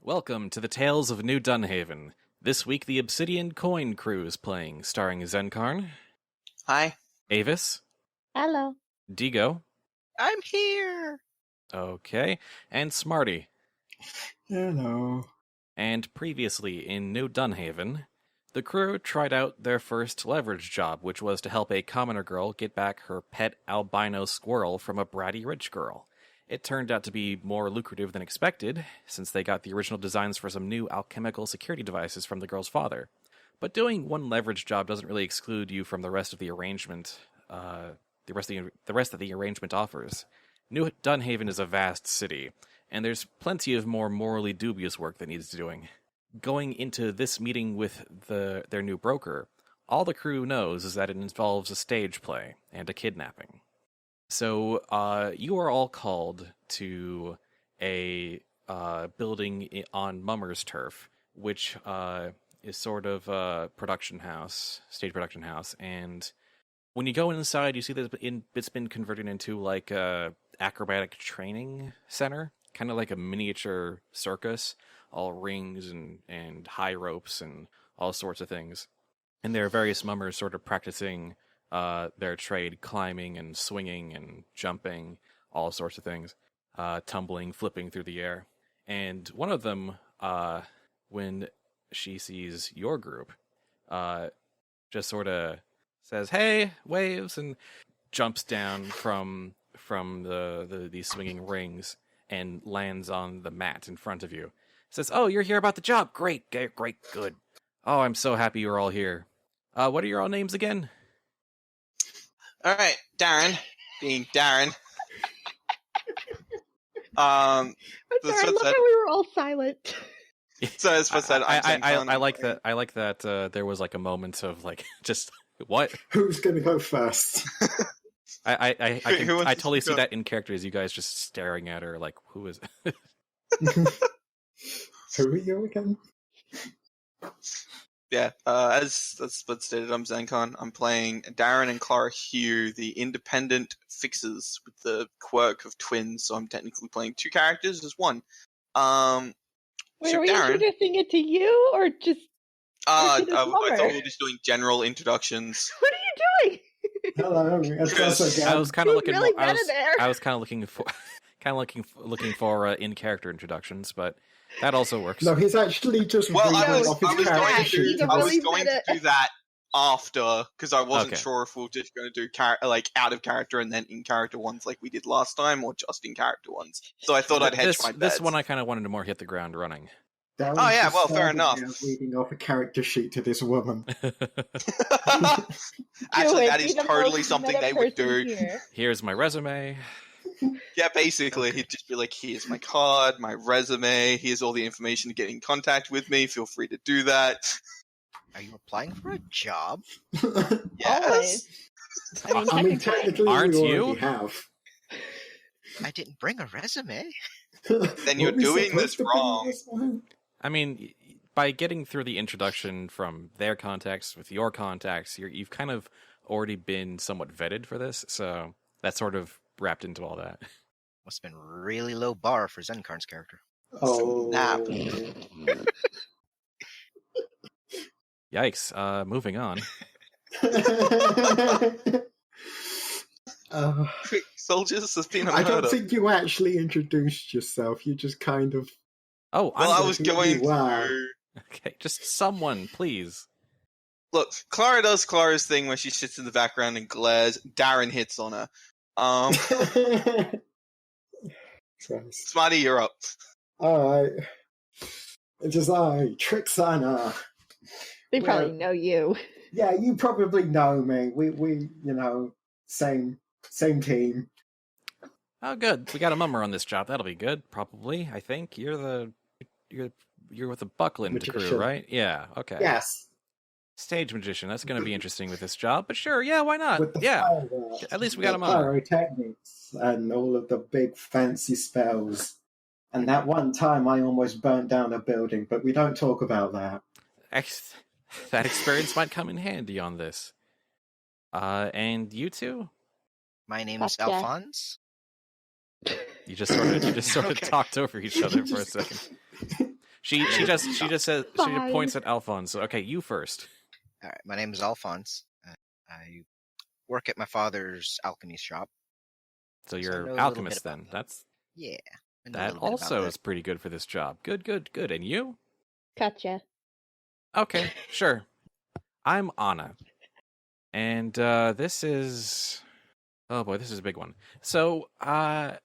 Welcome to the Tales of New Dunhaven. This week, the Obsidian Coin crew is playing, starring Xencarn. Hi. Avis. Hello. Digo. I'm here. Okay. And Smarty. Hello. And previously in New Dunhaven, the crew tried out their first leverage job, which was to help a commoner girl get back her pet albino squirrel from a bratty rich girl. It turned out to be more lucrative than expected, since they got the original designs for some new alchemical security devices from the girl's father. But doing one leverage job doesn't really exclude you from the rest of the arrangement, the rest that the arrangement offers. New Dunhaven is a vast city, and there's plenty of more morally dubious work that needs doing. Going into this meeting with their new broker, all the crew knows is that it involves a stage play and a kidnapping. So, you are all called to a building on Mummer's turf, which is sort of a stage production house. And when you go inside, you see that it's been converted into like a acrobatic training center, kind of like a miniature circus, all rings and high ropes and all sorts of things. And there are various mummers sort of practicing their trade, climbing and swinging and jumping, all sorts of things, tumbling, flipping through the air. And one of them, when she sees your group, just sort of says, "Hey," waves, and jumps down from the swinging rings and lands on the mat in front of you. Says, "Oh, you're here about the job. Great, good. Oh, I'm so happy you're all here. What are your all names again?" All right, Darren, being Darren. I'm sorry, I love how we were all silent. So as I said, I like that. I like that. There was like a moment of like, just what? Who's going to go first? I totally see that in character as you guys just staring at her like, who is it? Who are you again? Yeah, as Spud stated, I'm Xencarn. I'm playing Darren and Clara Hugh, the independent fixers with the quirk of twins, so I'm technically playing two characters as one. Wait, So are we Darren, introducing it to you, or just... I thought we were just doing general introductions. What are you doing? Hello. I was kind of looking. Really I there. was kind of looking for in-character introductions, but that also works. No, he's actually just Well, I reading was off his character sheet. going to do that after, because I wasn't Okay. sure if we were just going to do out of character and then in character ones like we did last time, or just in character ones. So I thought I'd hedge my bets. This one I kind of wanted to more hit the ground running. Darren's Oh, yeah, just well, fair standing enough. there reading off a character sheet to this woman. Actually, that is totally something they would do. Here's my resume. Yeah, basically, he'd just be like, "Here's my card, my resume. Here's all the information to get in contact with me. Feel free to do that." Are you applying for a job? Yes. Always. I mean, technically, Aren't we you? already have. I didn't bring a resume. Then you're Were we doing supposed this to bring wrong. this one? I mean, by getting through the introduction from their contacts with your contacts, you've kind of already been somewhat vetted for this, so that's sort of wrapped into all that. Must have been really low bar for Xencarn's character. Oh. Snap. Yikes. Moving on. Quick, soldiers, there's been a I don't murder. think you actually introduced yourself. You just kind of... Oh, Well, I was Who you going are. to... okay. Just someone, please. Look, Clara does Clara's thing where she sits in the background and glares. Darren hits on her. Christ. Smarty, you're up. Alright. It is I, Trixanna. They probably Well- know you. Yeah, you probably know me. We same team. Oh, good. We got a mummer on this job. That'll be good. Probably. I think you're with the Buckland crew, Magician. right? Yeah. Okay. Yes. Stage magician. That's going to be interesting with this job. But sure. Yeah. Why not? With the Yeah. fireworks, At least we got the him on. pyrotechnics and all of the big fancy spells. And that one time I almost burnt down a building, but we don't talk about that. That experience might come in handy on this. And you two? My name is Katya. Alfons. You just sort of Okay. talked over each other for a second. She just says she Fine. points at Alfons. Okay, you first. All right, my name is Alfons. I work at my father's alchemy shop. So I know a you're little Alchemist bit about then. that. That's Yeah. I know a that little bit about also that. is pretty good for this job. Good. And you? Katya. Okay, sure. I'm Anna. And this is oh boy, this is a big one. So I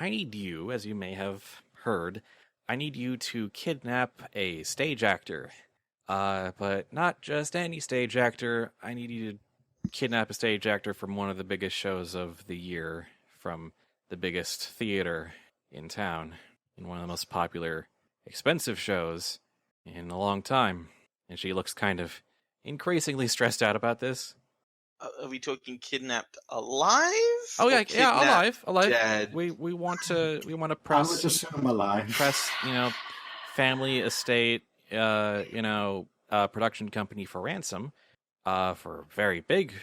need you, as you may have heard, I need you to kidnap a stage actor. But not just any stage actor. I need you to kidnap a stage actor from one of the biggest shows of the year, from the biggest theater in town, in one of the most popular, expensive shows in a long time. And she looks kind of increasingly stressed out about this. Are we talking kidnapped alive? Oh or yeah, kidnapped alive. Dead? We want to I would press assume alive. family estate, production company for ransom, for very big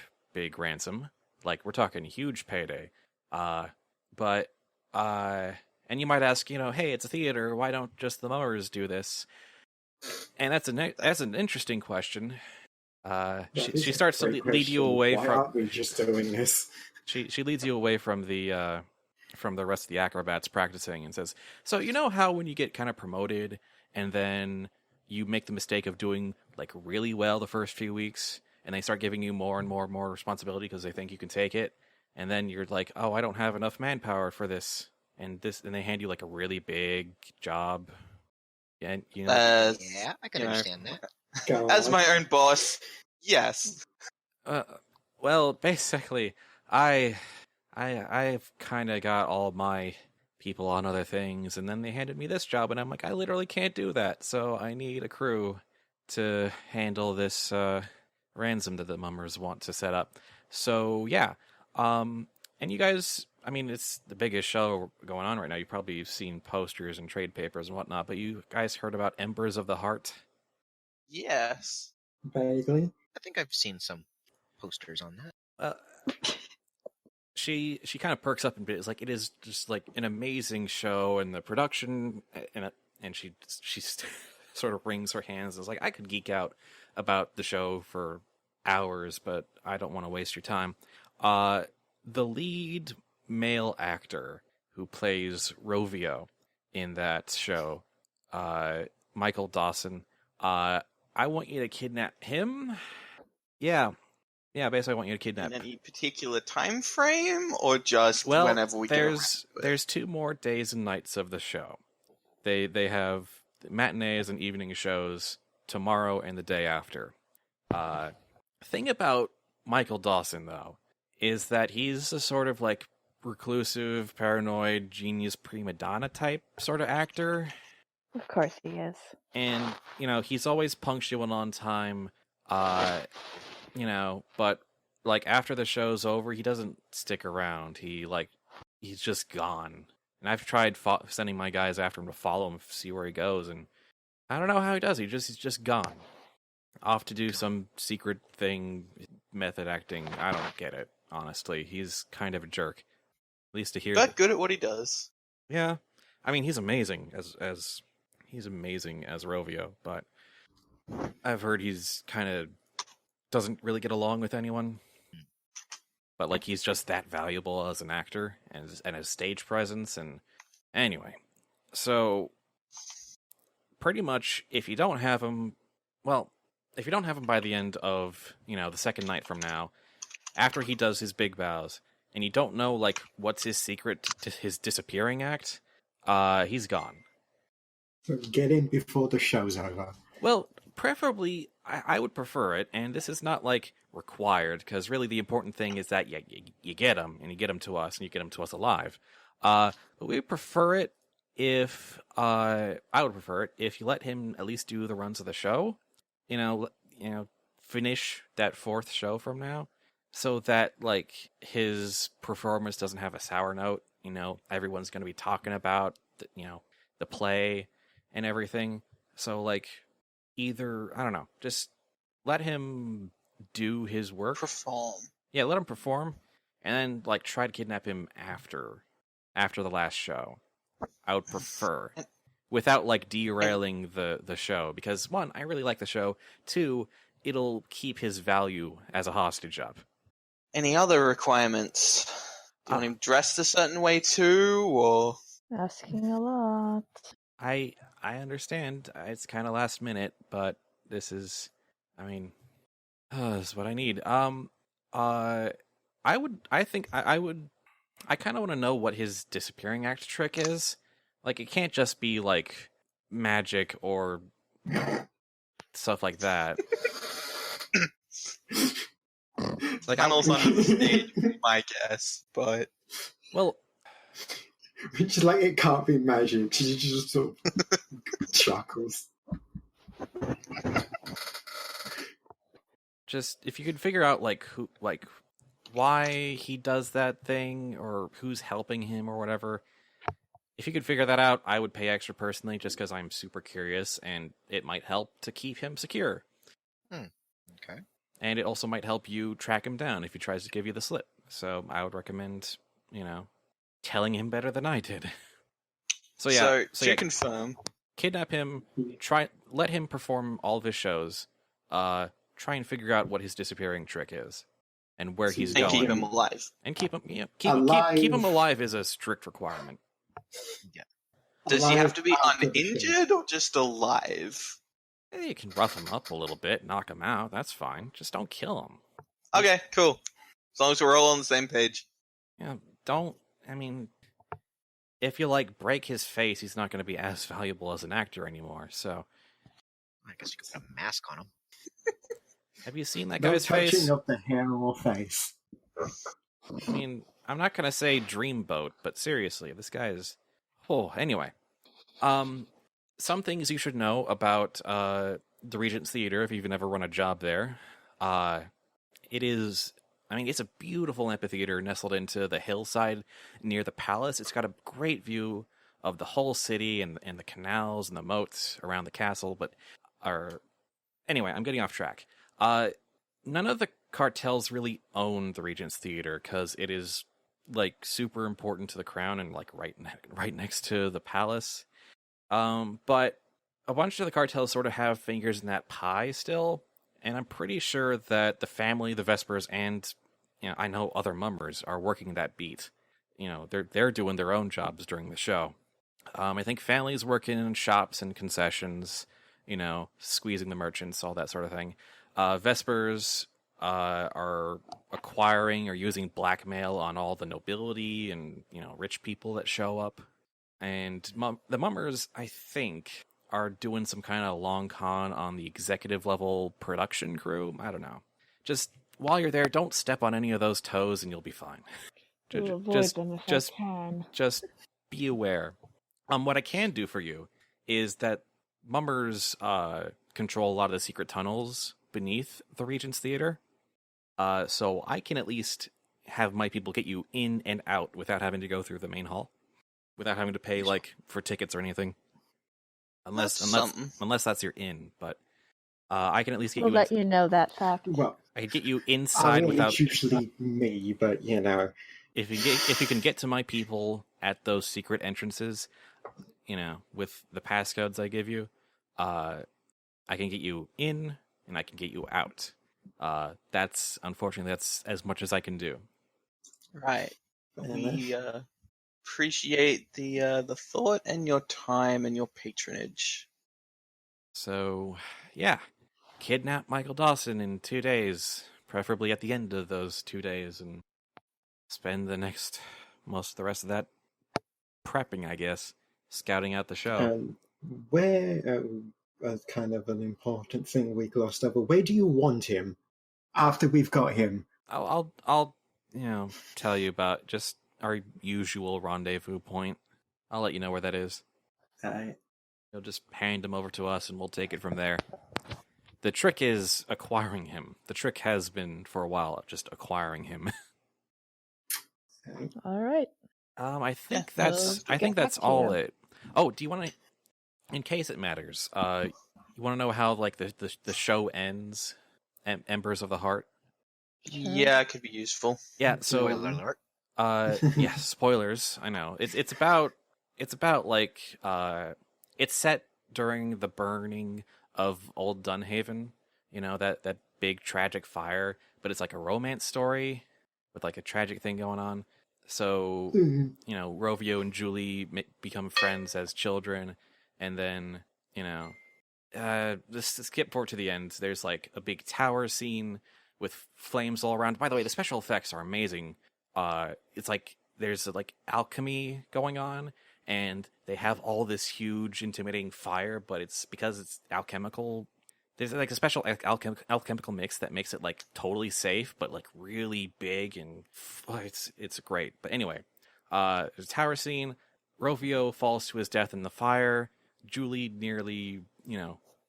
ransom. Like we're talking huge payday. And you might ask, hey, it's a theater. Why don't just the mummers do this? And that's an interesting question. She starts to lead you away Why from. aren't we just doing this? She leads you away from the rest of the acrobats practicing and says, "So you know how when you get kind of promoted and then you make the mistake of doing like really well the first few weeks, and they start giving you more and more responsibility because they think you can take it, and then you're like, oh, I don't have enough manpower for this, and they hand you like a really big job." And Yeah, I can understand that. Go As on. my own boss, yes. Well, basically, I've kind of got all my people on other things, and then they handed me this job, and I'm like, I literally can't do that, so I need a crew to handle this ransom that the mummers want to set up. So yeah, and you guys, I mean, it's the biggest show going on right now. You've probably seen posters and trade papers and whatnot, but you guys heard about Embers of the Heart? Yes. Vaguely. I think I've seen some posters on that. She kind of perks up a bit. It's like it is just like an amazing show, and the production, and she sort of wrings her hands. It's like I could geek out about the show for hours, but I don't want to waste your time. The lead male actor who plays Rovio in that show, Michael Dawson, I want you to kidnap him. Yeah, basically I want you to kidnap. In any particular time frame, or just Well, whenever we get around to it? there's 2 more days and nights of the show. They have matinees and evening shows tomorrow and the day after. Thing about Michael Dawson, though, is that he's a sort of like reclusive, paranoid, genius prima donna type sort of actor. Of course he is. And, he's always punctual and on time, but, like, after the show's over, he doesn't stick around. He's just gone. And I've tried sending my guys after him to follow him, see where he goes, and I don't know how he does. He's just gone. Off to do some secret thing, method acting. I don't get it, honestly. He's kind of a jerk. At least to hear But good at what he does. Yeah. I mean, he's amazing as Rovio, but I've heard he's kind of doesn't really get along with anyone. But like he's just that valuable as an actor and his stage presence. And anyway, so pretty much if you don't have him by the end of the second night from now, after he does his big bows, and you don't know like what's his secret to his disappearing act, he's gone. So get in before the show's over. Well, preferably, I would prefer it, and this is not, like, required, because really the important thing is that you get him, and you get him to us, and you get him to us alive. But we prefer it if, I would prefer it if you let him at least do the runs of the show, finish that 4th show from now, so that, like, his performance doesn't have a sour note, everyone's going to be talking about, the play and everything. So, like, either, I don't know, just let him do his work. Perform. Yeah, let him perform, and then, like, try to kidnap him after the last show. I would prefer. without like derailing the show. Because 1, I really like the show. 2, it'll keep his value as a hostage up. Any other requirements? Do you want him dressed a certain way too, or? Asking a lot. I understand. It's kind of last minute, but this is, I mean, this is what I need. I kind of want to know what his disappearing act trick is. Like, it can't just be like magic or stuff like that. Like, tunnels under the stage, would be my guess, but well, which is like it can't be magic. She just sort of chuckles. Just if you could figure out why he does that thing or who's helping him or whatever. If you could figure that out, I would pay extra personally just because I'm super curious and it might help to keep him secure. Okay. And it also might help you track him down if he tries to give you the slip. So I would recommend, telling him better than I did. So to confirm, kidnap him, let him perform all of his shows, try and figure out what his disappearing trick is. And where he's going. And keep him alive. And keep him alive is a strict requirement. Yeah. Does he have to be uninjured or just alive? You can rough him up a little bit, knock him out. That's fine. Just don't kill him. Okay, cool. As long as we're all on the same page. Yeah, if you break his face, he's not going to be as valuable as an actor anymore. So, I guess you could put a mask on him. Have you seen that No guy's touching face? of the hair or face. I mean, I'm not going to say dreamboat, but seriously, this guy is... Oh, anyway. Some things you should know about the Regent's Theater if you've never run a job there. It's a beautiful amphitheater nestled into the hillside near the palace. It's got a great view of the whole city and the canals and the moats around the castle. Anyway, I'm getting off track. None of the cartels really own the Regent's Theater because it is super important to the crown and right next to the palace. But a bunch of the cartels sort of have fingers in that pie still, and I'm pretty sure that the family, the Vespers, and I know other mummers are working that beat. They're doing their own jobs during the show. I think families working in shops and concessions, squeezing the merchants, all that sort of thing. Vespers are acquiring or using blackmail on all the nobility and rich people that show up. And the mummers, I think, are doing some kind of long con on the executive level production crew. I don't know. Just while you're there, don't step on any of those toes, and you'll be fine. Just be aware. What I can do for you is that mummers control a lot of the secret tunnels beneath the Regent's Theater. So I can at least have my people get you in and out without having to go through the main hall. Without having to pay for tickets or anything, unless that's your in. But I can at least get we'll let you know that fact. Well, I can get you inside without. It's usually me, but if you can get to my people at those secret entrances, with the passcodes I give you, I can get you in and I can get you out. That's as much as I can do. Right. We appreciate the thought and your time and your patronage. So, yeah. Kidnap Michael Dawson in 2 days, preferably at the end of those 2 days, and spend most of the rest of that prepping, I guess, scouting out the show. Where, kind of an important thing we glossed over, where do you want him after we've got him? I'll tell you about just our usual rendezvous point. I'll let you know where that is. You'll just hand him over to us and we'll take it from there. The trick is acquiring him. The trick has been for a while, just acquiring him. All right. I think that's all it. Oh, do you want to, in case it matters, you want to know how the show ends? Embers of the Heart? Yeah, it could be useful. Yeah, so Spoiler alert. Yeah, spoilers. I know. It's about it's set during the burning of old Dunhaven, that big tragic fire, but it's like a romance story with like a tragic thing going on. So, Rovio and Julie become friends as children, and then, just to skip forward to the end, there's like a big tower scene with flames all around. By the way, the special effects are amazing. It's like there's like alchemy going on, and they have all this huge, intimidating fire, but it's because it's alchemical. There's like a special alchemical mix that makes it like totally safe, but like really big, and it's great. But anyway, there's a tower scene. Rovio falls to his death in the fire. Julie nearly,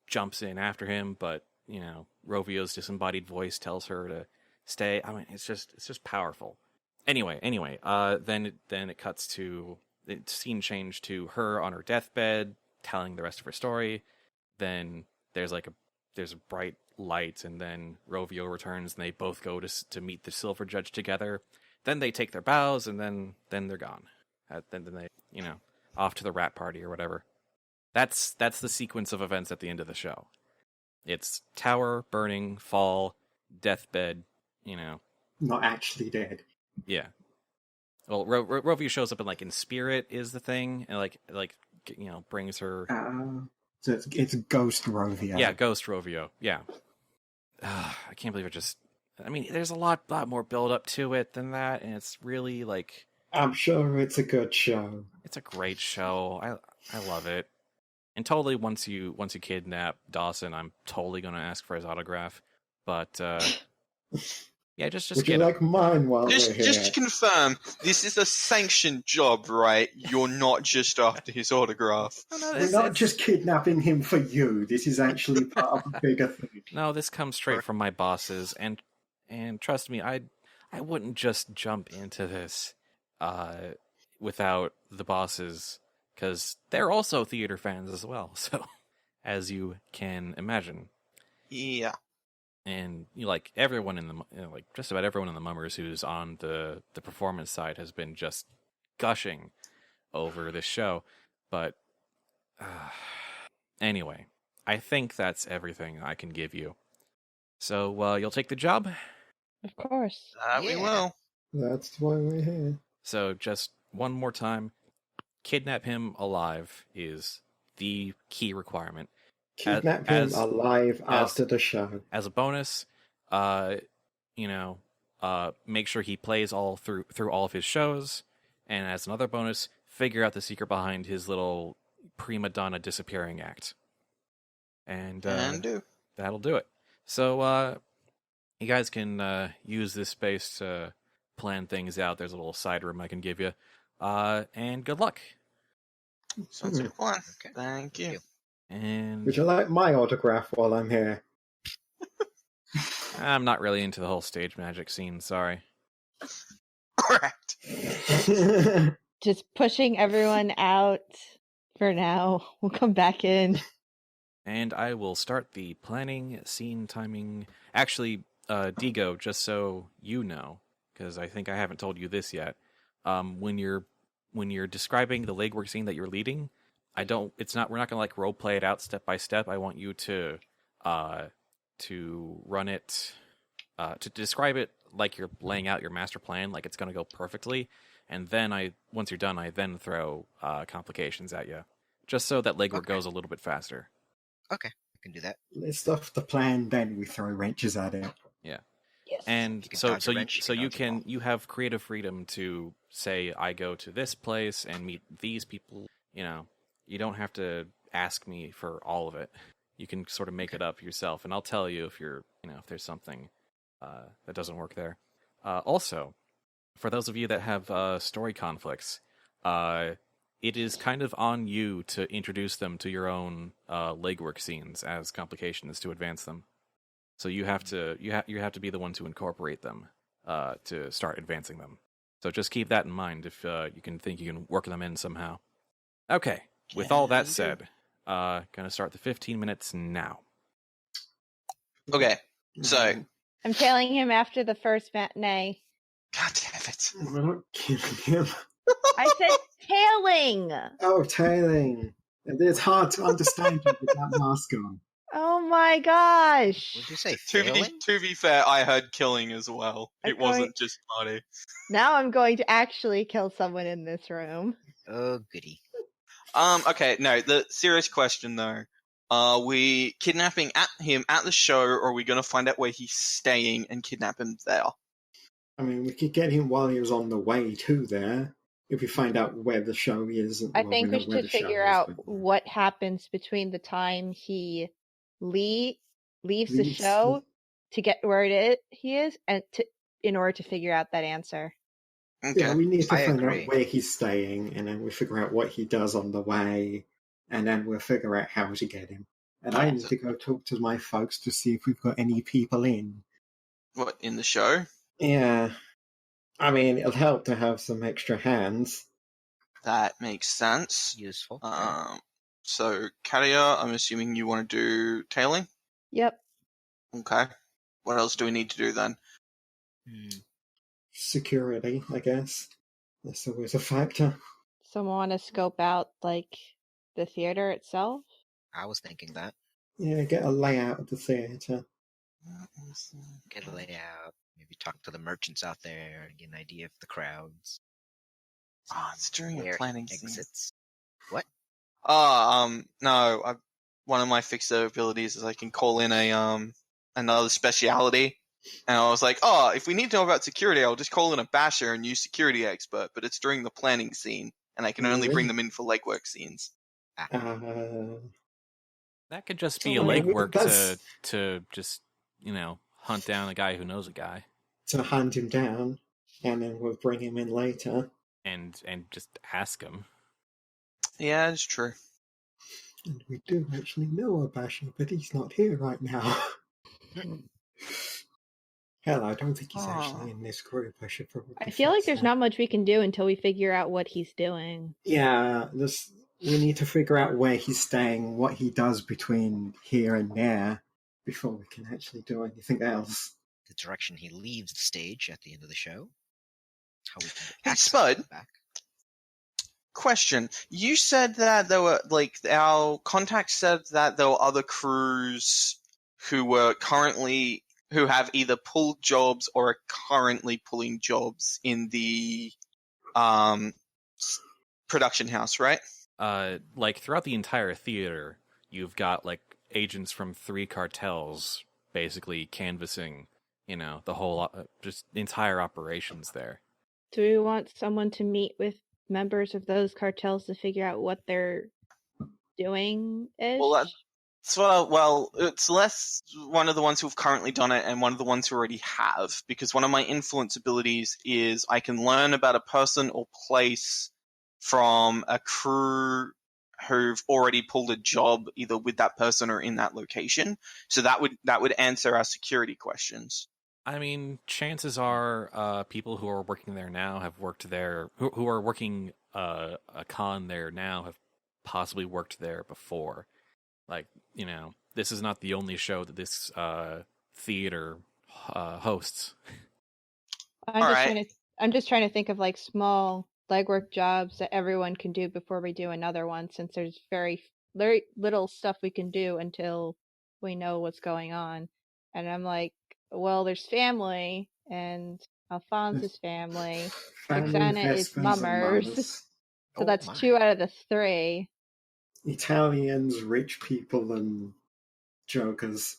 jumps in after him, but Rovio's disembodied voice tells her to stay. I mean, it's just powerful. Anyway, then it cuts to the scene change to her on her deathbed, telling the rest of her story. Then there's a bright light, and then Rovio returns, and they both go to meet the Silver Judge together. Then they take their bows, and then they're gone. Then they, off to the rat party or whatever. That's the sequence of events at the end of the show. It's tower, burning, fall, deathbed, Not actually dead. Yeah. Well, Rovio shows up in spirit is the thing, and brings her. So it's Ghost Rovio. Yeah, Ghost Rovio. Yeah. I can't believe it just. I mean, there's a lot more build up to it than that, and it's really like. I'm sure it's a good show. It's a great show. I love it. And totally, once you kidnap Dawson, I'm totally going to ask for his autograph. But yeah, just Would you like mine while we're here? Just to confirm, this is a sanctioned job, right? You're not just after his autograph. We're not just kidnapping him for you. This is actually part of a bigger thing. No, this comes straight from my bosses, and trust me, I wouldn't just jump into this without the bosses, because they're also theater fans as well. So, as you can imagine, yeah. And everyone in the just about everyone in the Mummers who's on the performance side has been just gushing over this show. But anyway, I think that's everything I can give you. So you'll take the job? Of course. We will. That's why we're here. So just one more time, kidnap him alive is the key requirement. Kidnap him alive after the show. As a bonus, make sure he plays through all of his shows, and as another bonus, figure out the secret behind his little prima donna disappearing act. And that'll do it. So you guys can use this space to plan things out. There's a little side room I can give you. And good luck. Sounds like fun. Okay. Thank you. And Would you like my autograph while I'm here? I'm not really into the whole stage magic scene, sorry. Correct. Just pushing everyone out for now. We'll come back in. And I will start the planning, scene timing. Actually, Digo, just so you know, because I think I haven't told you this yet. When you're describing the legwork scene that you're leading, we're not gonna role play it out step by step. I want you to run it, to describe it like you're laying out your master plan, like it's gonna go perfectly. And then once you're done, I then throw complications at you, just so that legwork goes a little bit faster. Okay, I can do that. List off the plan, then we throw wrenches at it. Yeah. Yes. And you you have creative freedom to say, I go to this place and meet these people. You don't have to ask me for all of it. You can sort of make it up yourself, and I'll tell you if if there's something that doesn't work there. Also, for those of you that have story conflicts, it is kind of on you to introduce them to your own legwork scenes as complications to advance them. So you have to be the one to incorporate them to start advancing them. So just keep that in mind if you can work them in somehow. Okay. With all that said, gonna start the 15 minutes now. Okay, so I'm tailing him after the first matinee. God damn it! We're not killing him. I said tailing. Oh, tailing. And it's hard to understand you with that mask on. Oh my gosh! Would you say To failing? be fair, I heard killing as well. I'm It wasn't just Smarty. Now I'm going to actually kill someone in this room. Oh, goody. Okay, no, the serious question though. Are we kidnapping him at the show, or are we going to find out where he's staying and kidnap him there? I mean, we could get him while he was on the way to there. If we find out where the show is. I think we should figure out what happens between the time he leaves the show to get where he is, and in order to figure out that answer. Okay. Yeah, we need to find agree. out where he's staying, and then we figure out what he does on the way, and then we'll figure out how to get him. And I need to go talk to my folks to see if we've got any people in. What, in the show? Yeah. I mean, it'll help to have some extra hands. That makes sense. Useful. So, Katya, I'm assuming you want to do tailing? Yep. Okay. What else do we need to do then? Security, I guess. That's always a factor. Someone want to scope out, like, the theater itself? I was thinking that. Yeah, get a layout of the theatre. Get a layout. Maybe talk to the merchants out there. Get an idea of the crowds. Oh, it's during a planning scene. Exits. What? No. One of my fixer abilities is I can call in another speciality. And I was like, if we need to know about security, I'll just call in a Bashir and use security expert. But it's during the planning scene, and I can only bring them in for legwork scenes. That could just be a legwork to just, hunt down a guy who knows a guy. To hunt him down, and then we'll bring him in later. And just ask him. Yeah, it's true. And we do actually know a Bashir, but he's not here right now. Hell, I don't think he's actually in this group. I should probably. I feel like there's not much we can do until we figure out what he's doing. Yeah, we need to figure out where he's staying, what he does between here and there, before we can actually do anything else. The direction he leaves the stage at the end of the show. How we can Hey, access Spud. him back. Question. You said that there were, our contact said that there were other crews who have either pulled jobs or are currently pulling jobs in the production house, right? Throughout the entire theater, you've got agents from 3 cartels basically canvassing, the whole just entire operations there. Do we want someone to meet with members of those cartels to figure out what they're doing? Well, it's less one of the ones who've currently done it and one of the ones who already have, because one of my influence abilities is I can learn about a person or place from a crew who've already pulled a job either with that person or in that location. So that would answer our security questions. I mean, chances are people who are working there now have worked there, who are working a con there now have possibly worked there before. This is not the only show that this theater hosts. I'm just trying to think of small legwork jobs that everyone can do before we do another one, since there's very, very little stuff we can do until we know what's going on. And I'm like, well, there's family, and Alphonse's family. Trixanna is mummers. So that's 2 out of the 3. Italians, rich people, and jokers.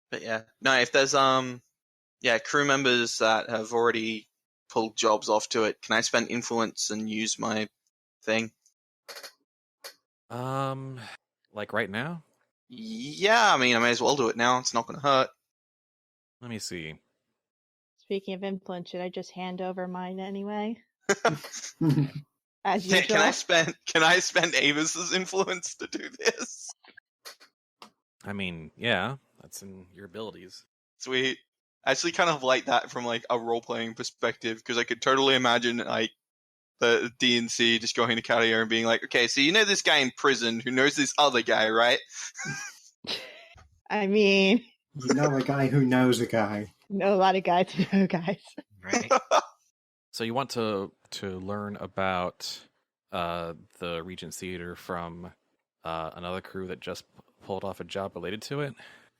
But yeah. No, if there's crew members that have already pulled jobs off to it, can I spend influence and use my thing? Right now? Yeah, I mean, I may as well do it now. It's not going to hurt. Let me see. Speaking of influence, should I just hand over mine anyway? As usual. Can I spend Avis's influence to do this? I mean, yeah, that's in your abilities. Sweet. I actually kind of like that from a role-playing perspective, because I could totally imagine the DNC just going to Katya and being like, okay, so you know this guy in prison who knows this other guy, right? I mean... You know a guy who knows a guy. Know a lot of guys who know guys. Right. So you want to learn about the Regent Theater from another crew that just pulled off a job related to it?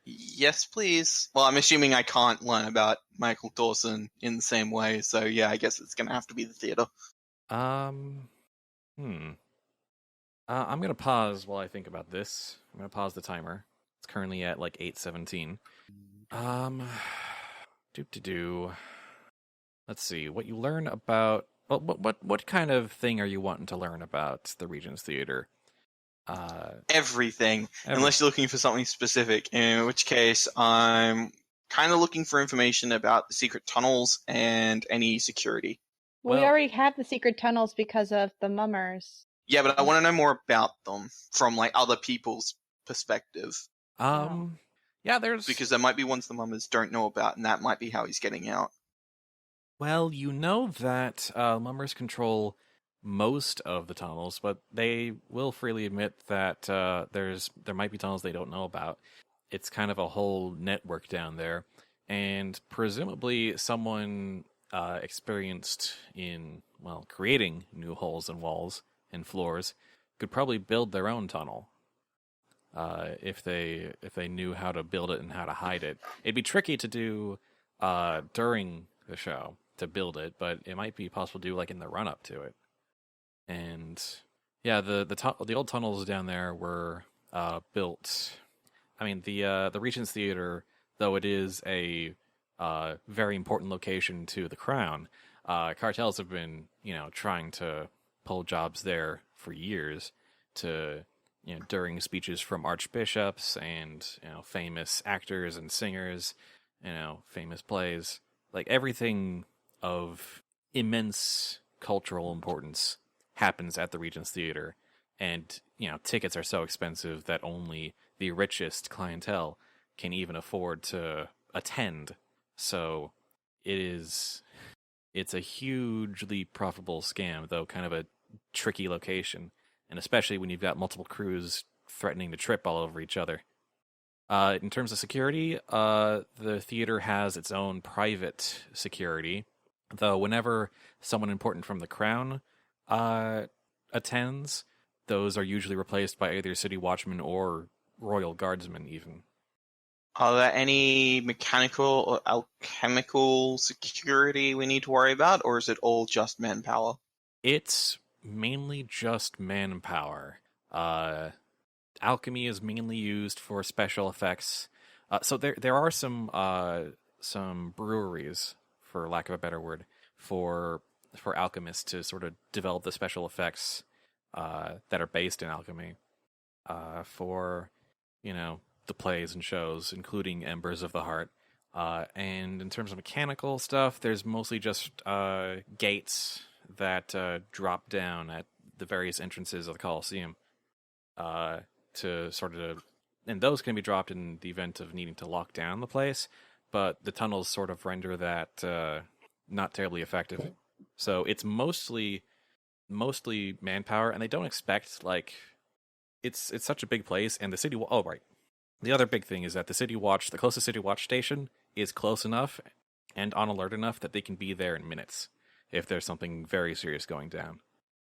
Yes, please. Well, I'm assuming I can't learn about Michael Dawson in the same way, so yeah, I guess it's going to have to be the theater. I'm going to pause while I think about this. I'm going to pause the timer. It's currently at like 8:17. Let's see. What you learn about... What kind of thing are you wanting to learn about the Regent's Theater? Everything, unless you're looking for something specific, in which case I'm kind of looking for information about the secret tunnels and any security. We already have the secret tunnels because of the mummers. Yeah, but I want to know more about them from like other people's perspective. Yeah, there's... Because there might be ones the mummers don't know about, and that might be how he's getting out. Well, you know that mummers control most of the tunnels, but they will freely admit that there might be tunnels they don't know about. It's kind of a whole network down there, and presumably someone experienced in, well, creating new holes in walls and floors could probably build their own tunnel if they knew how to build it and how to hide it. It'd be tricky to do during the show to build it, but it might be possible to do like in the run up to it. And yeah, the old tunnels down there were built. I mean, the Regent's Theater, though it is a very important location to the crown, cartels have been, trying to pull jobs there for years to, during speeches from archbishops and, famous actors and singers, famous plays, like everything of immense cultural importance happens at the Regent's Theater, and tickets are so expensive that only the richest clientele can even afford to attend. So it's a hugely profitable scam, though kind of a tricky location, and especially when you've got multiple crews threatening to trip all over each other. In terms of security, the theater has its own private security, though whenever someone important from the crown attends, those are usually replaced by either city watchmen or royal guardsmen even. Are there any mechanical or alchemical security we need to worry about, or is it all just manpower? It's mainly just manpower. Alchemy is mainly used for special effects. So there are some breweries, for lack of a better word, for alchemists to sort of develop the special effects that are based in alchemy for the plays and shows, including Embers of the Heart. And in terms of mechanical stuff, there's mostly just gates that drop down at the various entrances of the Colosseum to sort of... And those can be dropped in the event of needing to lock down the place, but the tunnels sort of render that not terribly effective. So it's mostly manpower, and they don't expect, like... It's such a big place, and the city... Oh, right. The other big thing is that the closest City Watch station is close enough and on alert enough that they can be there in minutes if there's something very serious going down.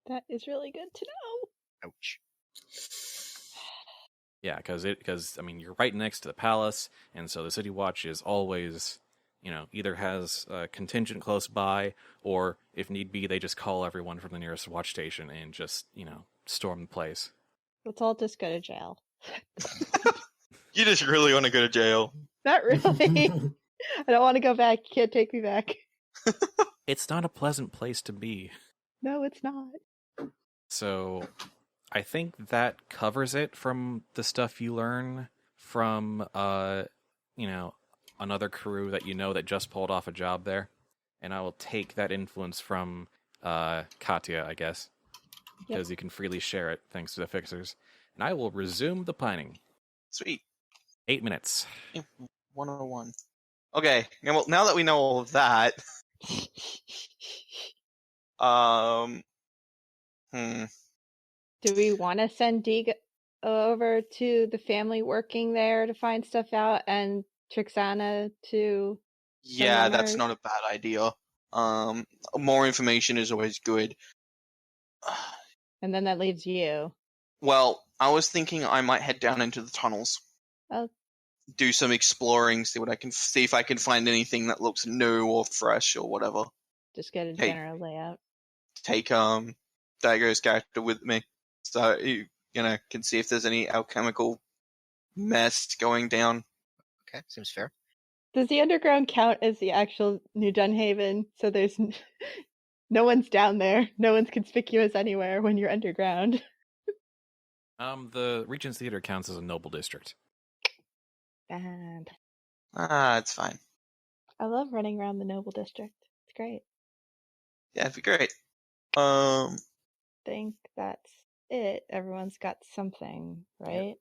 That is really good to know. Ouch. Yeah, because you're right next to the palace, and so the City Watch is always, either has a contingent close by, or if need be, they just call everyone from the nearest watch station and just, storm the place. Let's all just go to jail. You just really want to go to jail. Not really. I don't want to go back. You can't take me back. It's not a pleasant place to be. No, it's not. So I think that covers it from the stuff you learn from, another crew that just pulled off a job there. And I will take that influence from Katya, I guess, because you can freely share it thanks to the fixers. And I will resume the planning. Sweet. 8 minutes. 101. Okay, well, now that we know all of that, Do we want to send Dig over to the family working there to find stuff out, and Trixanna to... Yeah, that's not a bad idea. More information is always good. And then that leaves you. Well, I was thinking I might head down into the tunnels. Oh. Do some exploring, see if I can find anything that looks new or fresh or whatever. Just get a Hey. general layout. Take Daigo's character with me, so you can see if there's any alchemical mess going down. Okay, seems fair. Does the underground count as the actual New Dunhaven? So there's no one's down there. No one's conspicuous anywhere when you're underground. The Regent's Theater counts as a noble district. Bad. It's fine. I love running around the noble district. It's great. Yeah, it'd be great. Think that's it. Everyone's got something, right?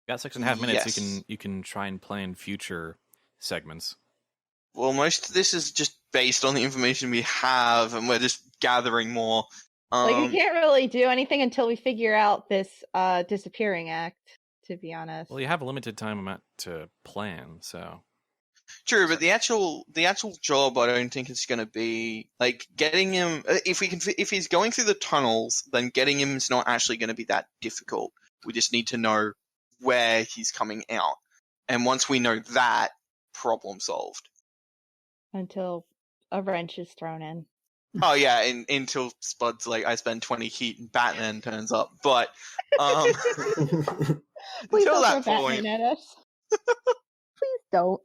Got 6.5 minutes. Yes. You can try and plan future segments. Well, most of this is just based on the information we have, and we're just gathering more. We can't really do anything until we figure out this disappearing act, to be honest. Well, you have a limited time amount to plan, so. True, but the actual job I don't think is going to be like getting him. If he's going through the tunnels, then getting him is not actually going to be that difficult. We just need to know where he's coming out, and once we know that, problem solved. Until a wrench is thrown in. Oh yeah, until Spud's like, I spend 20 heat and Batman turns up, but Please until don't that throw point, Batman at us. Please don't.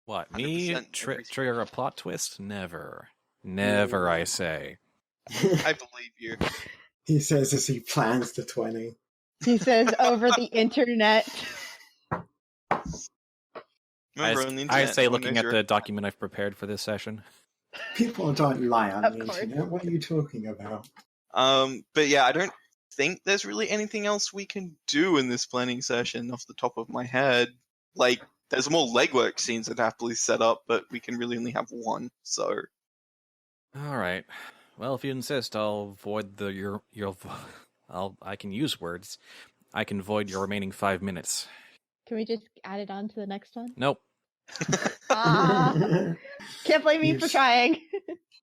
What, me 100% trigger a plot twist? Never. Never, I say. I believe you. He says as he plans the 20. He says over the internet. Remember on the I internet, say no one looking knows at you're- the document I've prepared for this session. People don't lie on Of the course. internet. What are you talking about? But yeah, I don't think there's really anything else we can do in this planning session off the top of my head. Like, there's more legwork scenes that have to be set up, but we can really only have one, so. Alright. Well, if you insist, I'll void I can use words. I can void your remaining 5 minutes. Can we just add it on to the next one? Nope. Can't blame me for Use- trying.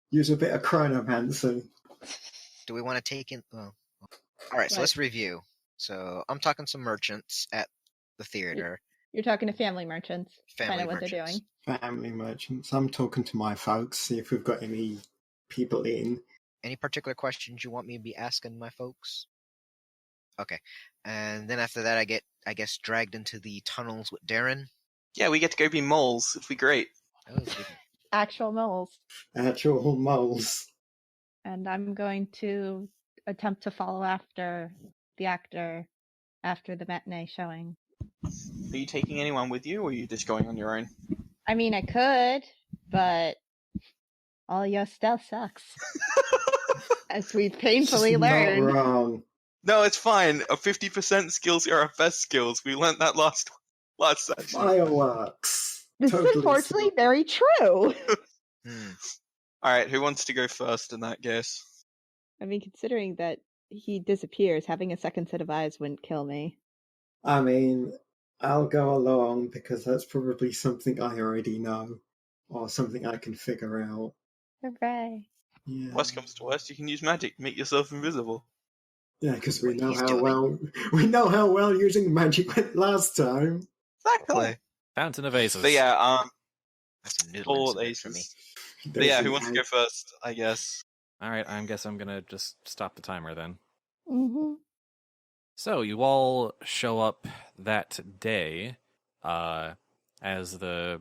Use a bit of chronomancy. Do we want to take in? Well, all right, so What? let's review. So I'm talking to merchants at the theater. You're talking to family merchants. Kind Family of what they're merchants. doing. Family merchants. I'm talking to my folks, see if we've got any people in. Any particular questions you want me to be asking my folks? Okay, and then after that, I guess, dragged into the tunnels with Darren. Yeah, we get to go be moles. It'd be great. Oh, good. Actual moles. Actual moles. And I'm going to attempt to follow after the actor after the matinee showing. Are you taking anyone with you, or are you just going on your own? I mean, I could, but all your stealth sucks. As we've painfully Just not learned. wrong. No, it's fine. A 50% skills are our best skills. We learned that last session. Fireworks. This Totally is unfortunately so. very true. Alright, who wants to go first in that case? I mean, considering that he disappears, having a second set of eyes wouldn't kill me. I mean, I'll go along because that's probably something I already know. Or something I can figure out. Hooray. Yeah. Worst comes to worst, you can use magic. Make yourself invisible. Yeah, because we What know he's how doing. well using magic went last time. Exactly. Fountain of Aces. But yeah, That's a noodling All incident for me. aces. But yeah, There's who an wants to go first, I guess? Alright, I guess I'm gonna just stop the timer then. Mm-hmm. So, you all show up that day, as the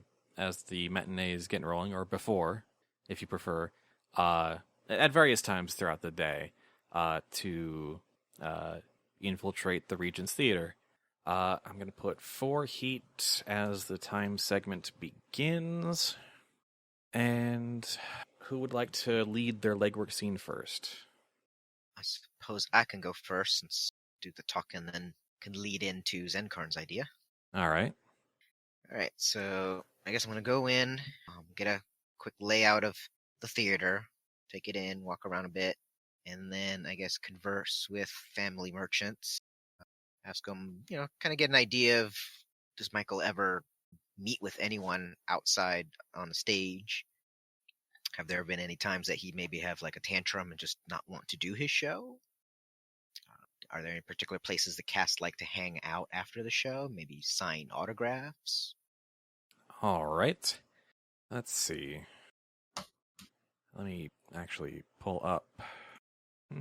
matinee is getting rolling, or before, if you prefer, at various times throughout the day, to infiltrate the Regent's Theater. I'm going to put 4 heat as the time segment begins. And who would like to lead their legwork scene first? I suppose I can go first and do the talk, and then can lead into Xencarn's idea. All right. All right, so I guess I'm gonna go in, get a quick layout of the theater, take it in, walk around a bit, and then I guess converse with family merchants, ask them, kind of get an idea of, does Michael ever meet with anyone outside on the stage? Have there been any times that he maybe have like a tantrum and just not want to do his show? Are there any particular places the cast like to hang out after the show? Maybe sign autographs? All right. Let's see. Let me actually pull up.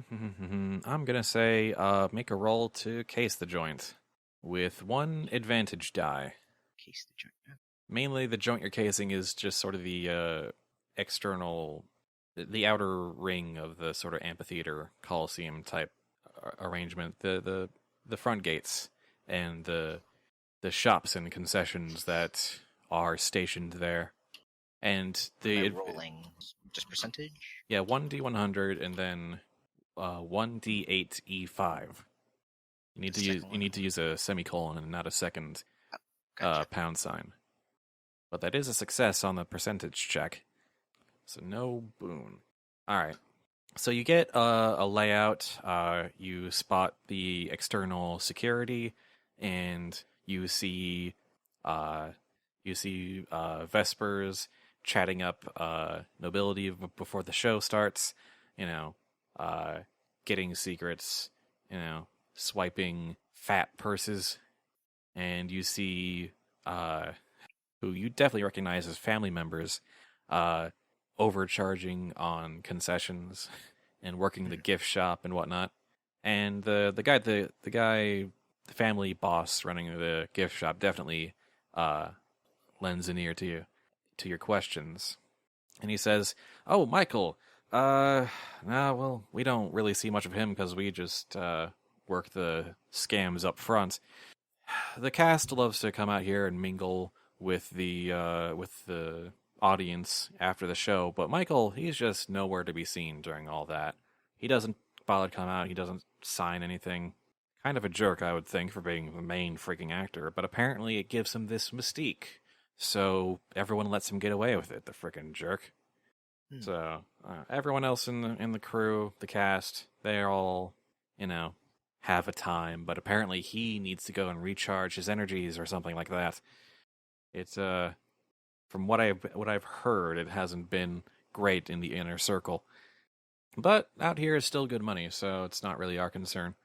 I'm going to say make a roll to case the joint with 1 advantage die. Case the joint. Mainly the joint you're casing is just sort of the external, the outer ring of the sort of amphitheater, coliseum type arrangement. The front gates and the shops and concessions that are stationed there. And the rolling just percentage? Yeah, 1d100 and then 1d8e5. You need to use a semicolon and not a second Gotcha. pound sign. But that is a success on the percentage check. So no boon. Alright. So you get a layout, you spot the external security, and you see Vespers chatting up nobility before the show starts, getting secrets, swiping fat purses, and you see who you definitely recognize as family members overcharging on concessions and working the gift shop and whatnot. And the family boss running the gift shop definitely lends an ear to your questions. And he says, "Oh, Michael, well, we don't really see much of him because we just work the scams up front. The cast loves to come out here and mingle with the audience after the show, but Michael, he's just nowhere to be seen during all that. He doesn't bother to come out, he doesn't sign anything. Kind of a jerk, I would think, for being the main freaking actor, but apparently it gives him this mystique. So everyone lets him get away with it, the freaking jerk." So everyone else in the crew, the cast, they all, have a time, but apparently he needs to go and recharge his energies or something like that. It's from what I've heard, it hasn't been great in the inner circle. But out here is still good money, so it's not really our concern.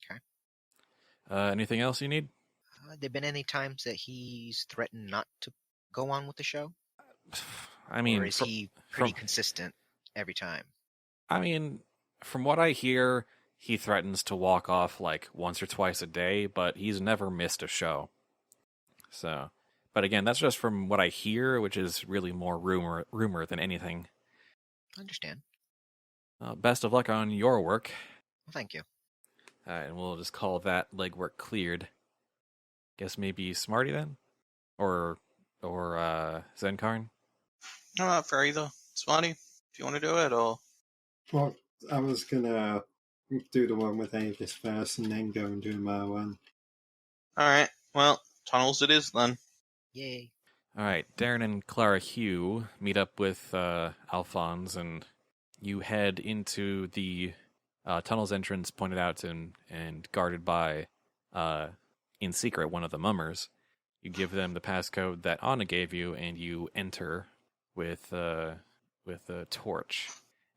Okay. Anything else you need? There been any times that he's threatened not to go on with the show? I mean, or is he pretty consistent every time? I mean, from what I hear, he threatens to walk off like once or twice a day, but he's never missed a show. So, but again, that's just from what I hear, which is really more rumor than anything. I understand. Best of luck on your work. Well, thank you. And we'll just call that legwork cleared. Guess maybe Smarty then? Or Xencarn? I'm up for either. Smarty, if you want to do it, or... Well, I was gonna do the one with Avis first and then go and do my one. Alright, well, tunnels it is then. Yay. Alright, Darren and Clara Hugh meet up with Alfons, and you head into the tunnel's entrance pointed out and guarded by, in secret, one of the mummers. You give them the passcode that Anna gave you, and you enter with a torch.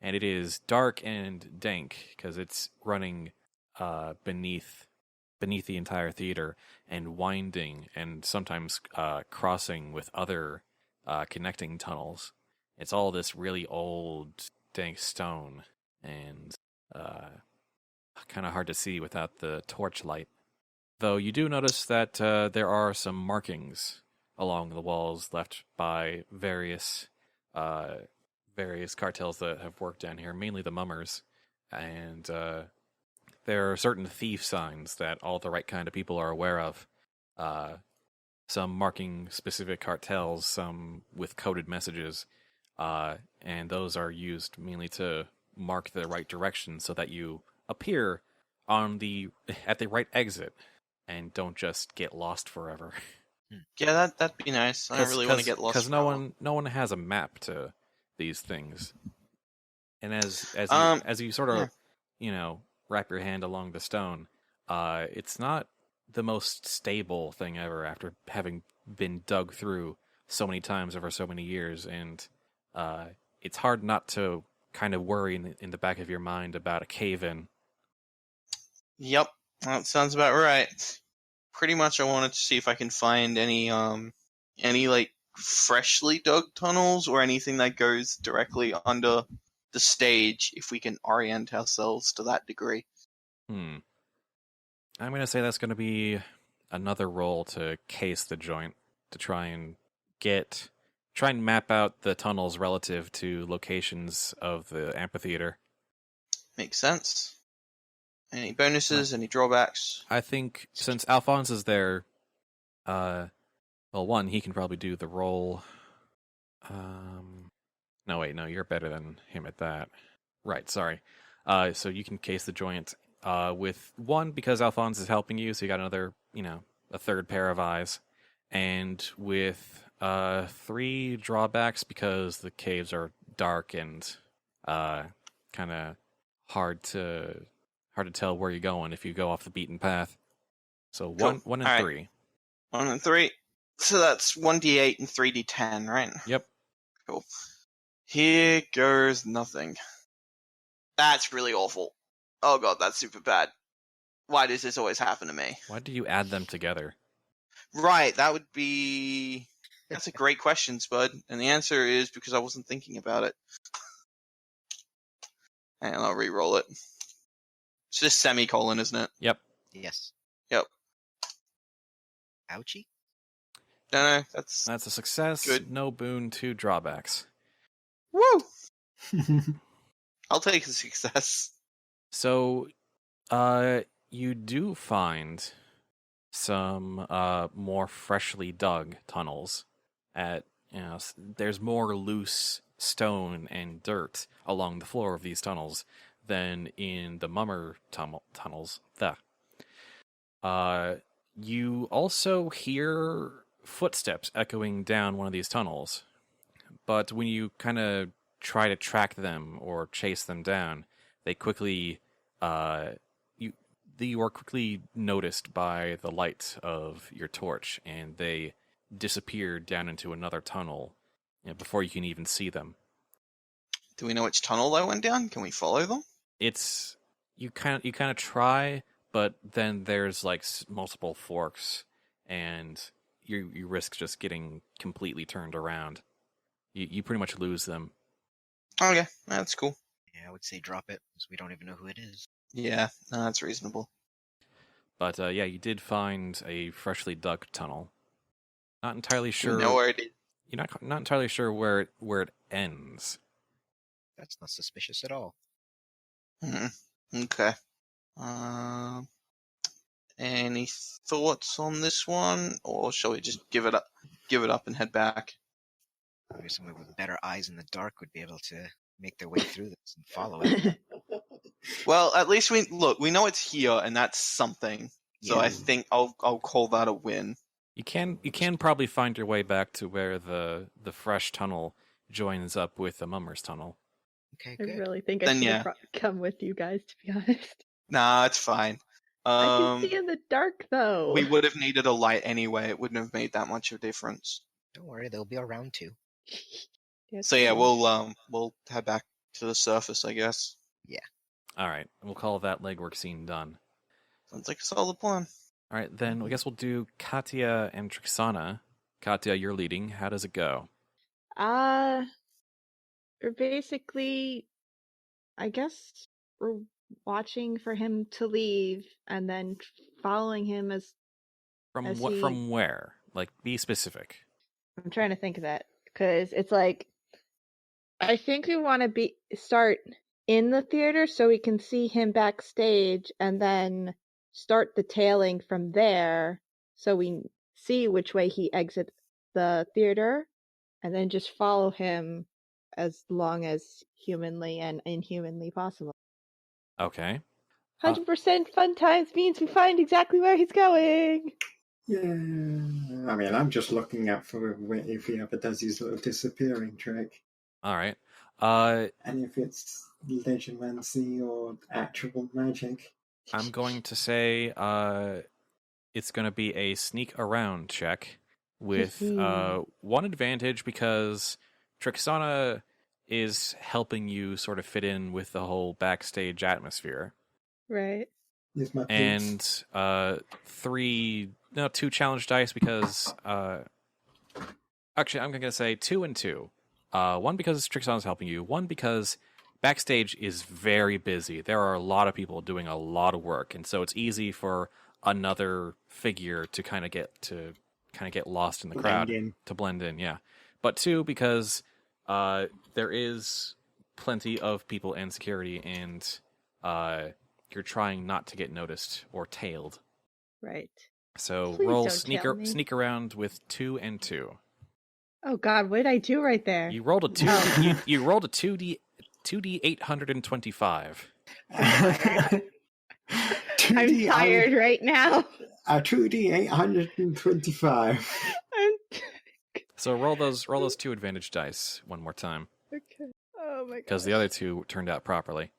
And it is dark and dank because it's running beneath the entire theater and winding and sometimes crossing with other connecting tunnels. It's all this really old, dank stone and kind of hard to see without the torchlight. Though you do notice that there are some markings along the walls left by various cartels that have worked down here, mainly the mummers. And there are certain thief signs that all the right kind of people are aware of. Some marking specific cartels, some with coded messages. And those are used mainly to mark the right direction so that you appear at the right exit and don't just get lost forever. Yeah, that'd be nice. I don't really want to get lost. Because no one has a map to these things. And as you sort of, wrap your hand along the stone, it's not the most stable thing ever after having been dug through so many times over so many years, and it's hard not to kind of worry in the back of your mind about a cave-in. Yep, that sounds about right. Pretty much, I wanted to see if I can find any like freshly dug tunnels or anything that goes directly under the stage. If we can orient ourselves to that degree. I'm going to say that's going to be another roll to case the joint to try and map out the tunnels relative to locations of the amphitheater. Makes sense. Any bonuses? Any drawbacks? I think since Alfons is there, well, one, he can probably do the roll. No, wait, no, you're better than him at that. Right, sorry. So you can case the joint with one because Alfons is helping you, so you got another, a third pair of eyes. And with 3 drawbacks because the caves are dark and kind of hard to tell where you're going if you go off the beaten path. So Cool. 1 and All right. 3. 1 and 3. So that's 1d8 and 3d10, right? Yep. Cool. Here goes nothing. That's really awful. Oh god, that's super bad. Why does this always happen to me? Why do you add them together? Right, that would be... That's a great question, Spud. And the answer is because I wasn't thinking about it. And I'll re-roll it. It's just semicolon, isn't it? Yep. Yes. Yep. Ouchie. No, that's That's a success. Good. No boon, 2 drawbacks. Woo! I'll take the success. So, you do find some more freshly dug tunnels. There's more loose stone and dirt along the floor of these tunnels than in the mummer tunnels. You also hear footsteps echoing down one of these tunnels, but when you kind of try to track them or chase them down, they quickly you are quickly noticed by the light of your torch, and they disappear down into another tunnel before you can even see them. Do we know which tunnel they went down? Can we follow them? It's you kind of try, but then there's like multiple forks, and you risk just getting completely turned around. You pretty much lose them. Okay, that's cool. Yeah, I would say drop it, because we don't even know who it is. Yeah, no, that's reasonable. But you did find a freshly dug tunnel. Not entirely We sure. know where it is. You're not entirely sure where it ends. That's not suspicious at all. Okay. Any thoughts on this one, or shall we just give it up and head back? Maybe someone with better eyes in the dark would be able to make their way through this and follow it. Well, at least we know it's here, and that's something. So Yeah. I think I'll call that a win. You can probably find your way back to where the fresh tunnel joins up with the mummer's tunnel. Okay, I good. really think I Then, should yeah. have come with you guys, to be honest. Nah, it's fine. I can see in the dark, though. We would have needed a light anyway. It wouldn't have made that much of a difference. Don't worry, they'll be around too. Yes, So yeah, cool. we'll head back to the surface, I guess. All right, we'll call that legwork scene done. Sounds like a solid plan. All right, then I guess we'll do Katya and Trixanna. Katya, you're leading. How does it go? We're basically, I guess, we're watching for him to leave and then following him as From he- From where? Like, be specific. I'm trying to think of that, because it's like, I think we want to start in the theater so we can see him backstage and then start the tailing from there so we see which way he exits the theater, and then just follow him as long as humanly and inhumanly possible. Okay. 100% fun times means we find exactly where he's going. Yeah, I mean, I'm just looking out for if he ever does his little disappearing trick. All right. And if it's legimancy or actual magic. I'm going to say it's going to be a sneak around check with one advantage because Trixanna is helping you sort of fit in with the whole backstage atmosphere. Right. Use my piece. And 2 challenge dice because actually I'm gonna say 2 and 2. 1 because Trixanna's helping you. 1 because backstage is very busy. There are a lot of people doing a lot of work, and so it's easy for another figure to kind of get lost in the crowd, to blend in. Yeah, but 2 because there is plenty of people and security, and you're trying not to get noticed or tailed. Right. So Please roll don't tail me. sneak around with 2 and 2. Oh God, what did I do right there? You rolled a 2. Oh. you rolled a 2d 825. I'm tired right now. A 2d 825. So roll those 2 advantage dice one more time. Okay. Oh my God. Because the other 2 turned out properly.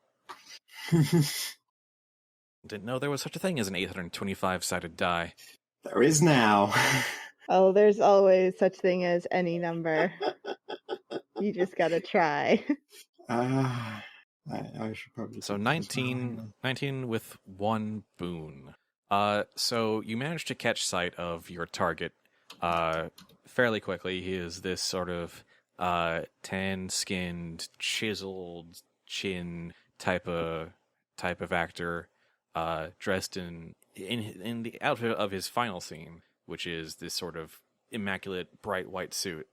Didn't know there was such a thing as an 825-sided die. There is now. Oh, there's always such thing as any number. You just gotta try. I should probably... So 19 with 1 boon. So you managed to catch sight of your target fairly quickly. He is this sort of tan-skinned, chiseled chin type of actor, dressed in the outfit of his final scene, which is this sort of immaculate, bright white suit.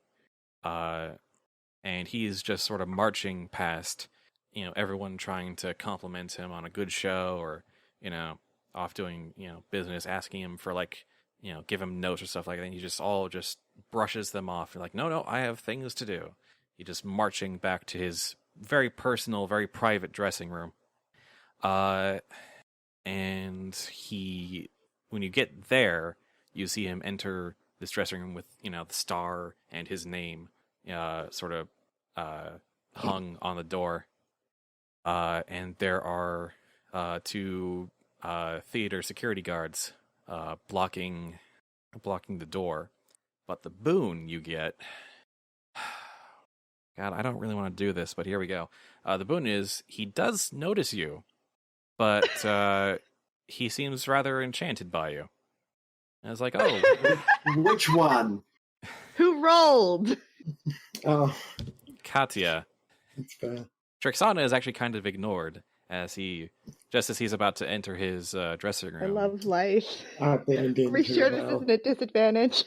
And he's just sort of marching past, everyone trying to compliment him on a good show, or, off doing, business, asking him for, give him notes or stuff like that. And he just brushes them off. You're like, no, I have things to do. He's just marching back to his very personal, very private dressing room. And when you get there, you see him enter this dressing room with, the star and his name sort of hung on the door. And there are 2 theater security guards blocking the door. But the boon you get... God, I don't really want to do this, but here we go. The boon is, he does notice you, but he seems rather enchanted by you. And I was like, oh. Which one? Who rolled? Oh. Katya. That's fair. Trixanna is actually kind of ignored as he's about to enter his dressing room. I love life. Are we sure this isn't a disadvantage?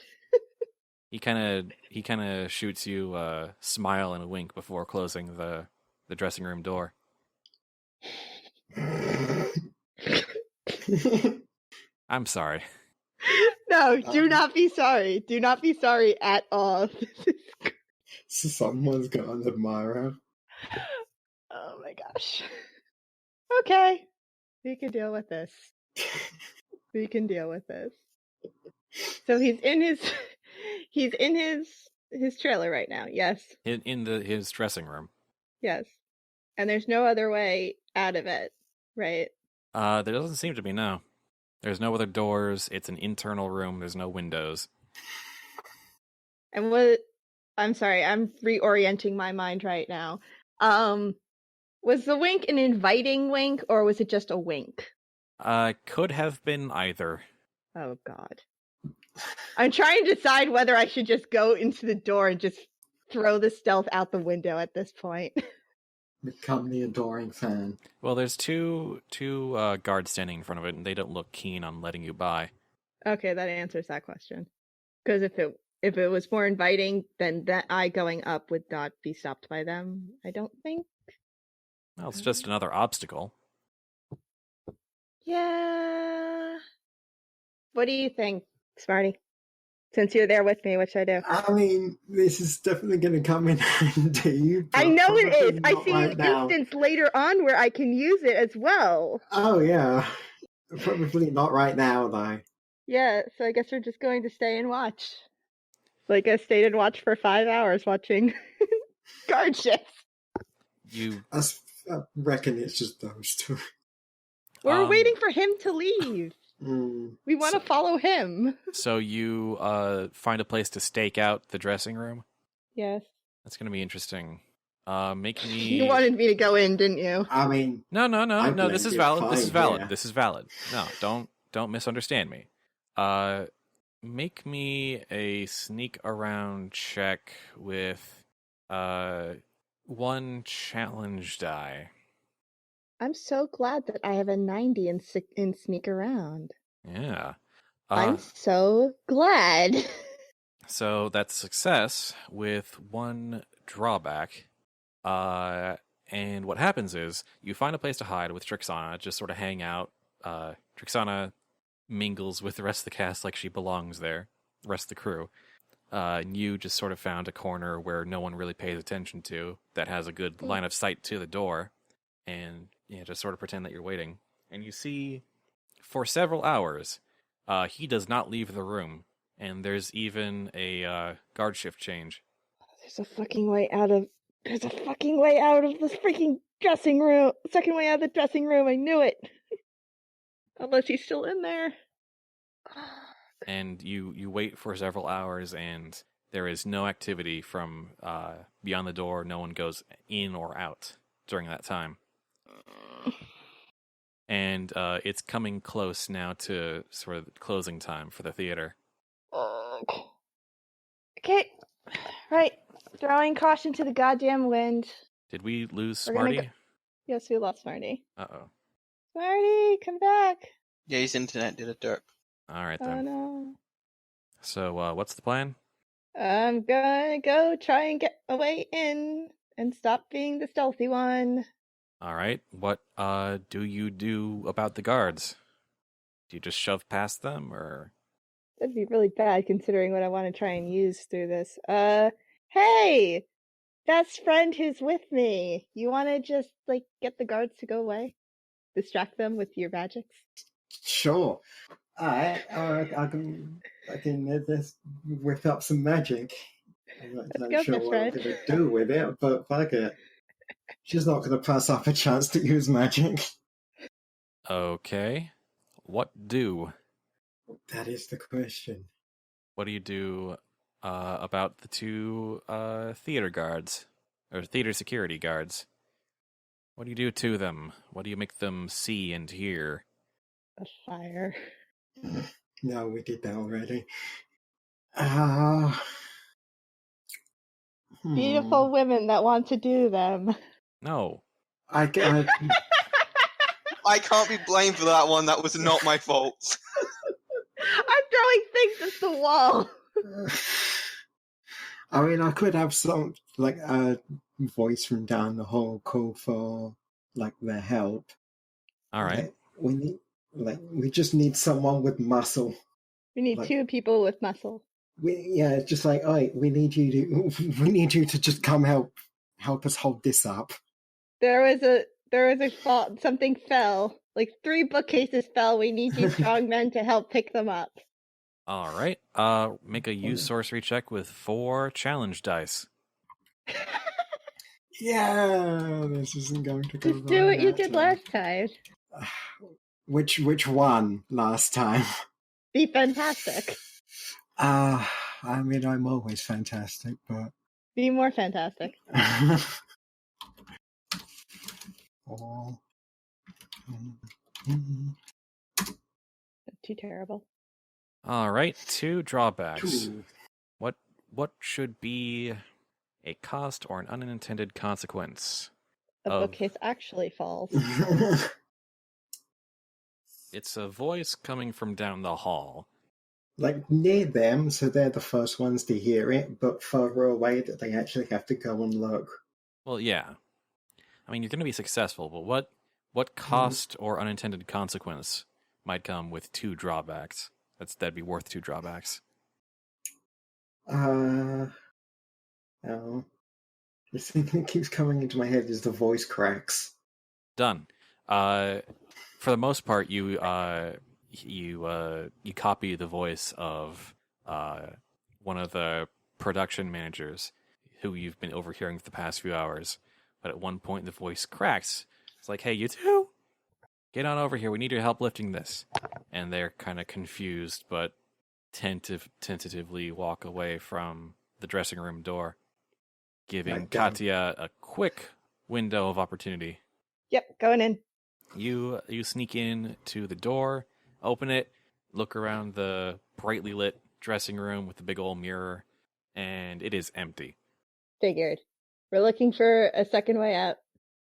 He kind of shoots you a smile and a wink before closing the dressing room door. I'm sorry. No, do not be sorry. Do not be sorry at all. So someone's got an admirer. Oh my gosh. Okay. We can deal with this. We can deal with this. So he's in his trailer right now, yes? In his dressing room. Yes. And there's no other way out of it, right? There doesn't seem to be, no. There's no other doors. It's an internal room. There's no windows. And I'm sorry, I'm reorienting my mind right now. Was the wink an inviting wink, or was it just a wink? Could have been either. Oh, God. I'm trying to decide whether I should just go into the door and just throw the stealth out the window at this point. Become the adoring fan. Well, there's two guards standing in front of it, and they don't look keen on letting you by. Okay, that answers that question. Because if it was more inviting, then that eye going up would not be stopped by them, I don't think. Well, it's just another obstacle. Yeah. What do you think, Smarty? Since you're there with me, what should I do? I mean, this is definitely going to come in handy. I know it is. I see right an now. instance later on where I can use it as well. Oh, yeah. Probably not right now, though. Yeah, so I guess we're just going to stay and watch. Like I stayed and watched for 5 hours watching guard shifts. I reckon it's just those two. We're waiting for him to leave. We want to follow him. So you find a place to stake out the dressing room? Yes. That's going to be interesting. Make me. You wanted me to go in, didn't you? I mean, No. I This is blamed valid. you This is fine, valid. yeah. This is valid. No, don't misunderstand me. Make me a sneak around check with one challenge die. I'm so glad that I have a 90 in sneak around. Yeah. I'm so glad. So that's success with one drawback. And what happens is you find a place to hide with Trixanna, just sort of hang out. Trixanna mingles with the rest of the cast like she belongs there, the rest of the crew. And you just sort of found a corner where no one really pays attention to that has a good line of sight to the door. And just sort of pretend that you're waiting. And you see, for several hours, he does not leave the room. And there's even a guard shift change. There's a fucking way out of this freaking dressing room. Second way out of the dressing room. I knew it. Unless he's still in there. And you wait for several hours, and there is no activity from beyond the door. No one goes in or out during that time. And it's coming close now to sort of closing time for the theater. Okay. Right. Throwing caution to the goddamn wind. Did we lose We're gonna Smarty? Yes, we lost Smarty. Uh-oh. Smarty, come back. Yeah, his internet did a derp. All right, Oh then. no. So what's the plan? I'm gonna go try and get away in and stop being the stealthy one. All right. What do you do about the guards? Do you just shove past them, or? That'd be really bad considering what I want to try and use through this. Hey! Best friend who's with me. You want to just, get the guards to go away? Distract them with your magics? Sure. I can just whip up some magic. I'm not Let's exactly go, sure best what I'm friend. going to do with it, but fuck it. She's not going to pass up a chance to use magic. Okay. What do? That is the question. What do you do about the two theater guards, or theater security guards? What do you do to them? What do you make them see and hear? A fire. No, we did that already. Beautiful women that want to do them. No. I I can't be blamed for that one. That was not my fault. I'm throwing things at the wall. I mean, I could have some, a voice from down the hall call for, their help. All right. We just need someone with muscle. We need two people with muscle. It's just all right, we need you to just come help us hold this up. There was a fault. Something fell. 3 bookcases fell. We need you strong men to help pick them up. All right. Make a use sorcery check with 4 challenge dice. Yeah, this isn't going to go. Just do what you did last time. Which one last time? Be fantastic. I mean, I'm always fantastic, but Be more fantastic. Oh. Too terrible. All right. 2 drawbacks. Two. What should be a cost or an unintended consequence? A bookcase actually falls. It's a voice coming from down the hall. Near them, so they're the first ones to hear it, but further away that they actually have to go and look. Well, yeah. I mean, you're going to be successful, but what cost or unintended consequence might come with 2 drawbacks? That'd be worth 2 drawbacks. The thing that keeps coming into my head is the voice cracks. Done. For the most part, you copy the voice of one of the production managers who you've been overhearing for the past few hours. But at one point, the voice cracks. It's like, "Hey, you two, get on over here. We need your help lifting this." And they're kind of confused, but tentatively walk away from the dressing room door. giving Right, Katya a quick window of opportunity. Yep, going in. You sneak in to the door, open it, look around the brightly lit dressing room with the big old mirror, and it is empty. Figured. We're looking for a second way out,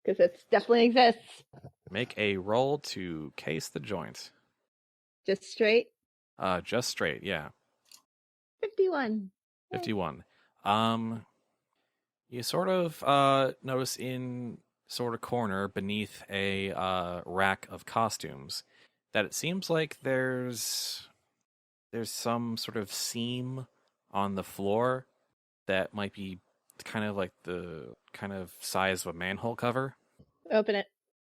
because it definitely exists. Make a roll to case the joint. Just straight. Just straight, yeah. 51. 51. You sort of notice in sort of corner beneath a rack of costumes that it seems like there's some sort of seam on the floor that might be kind of like the kind of size of a manhole cover. Open it.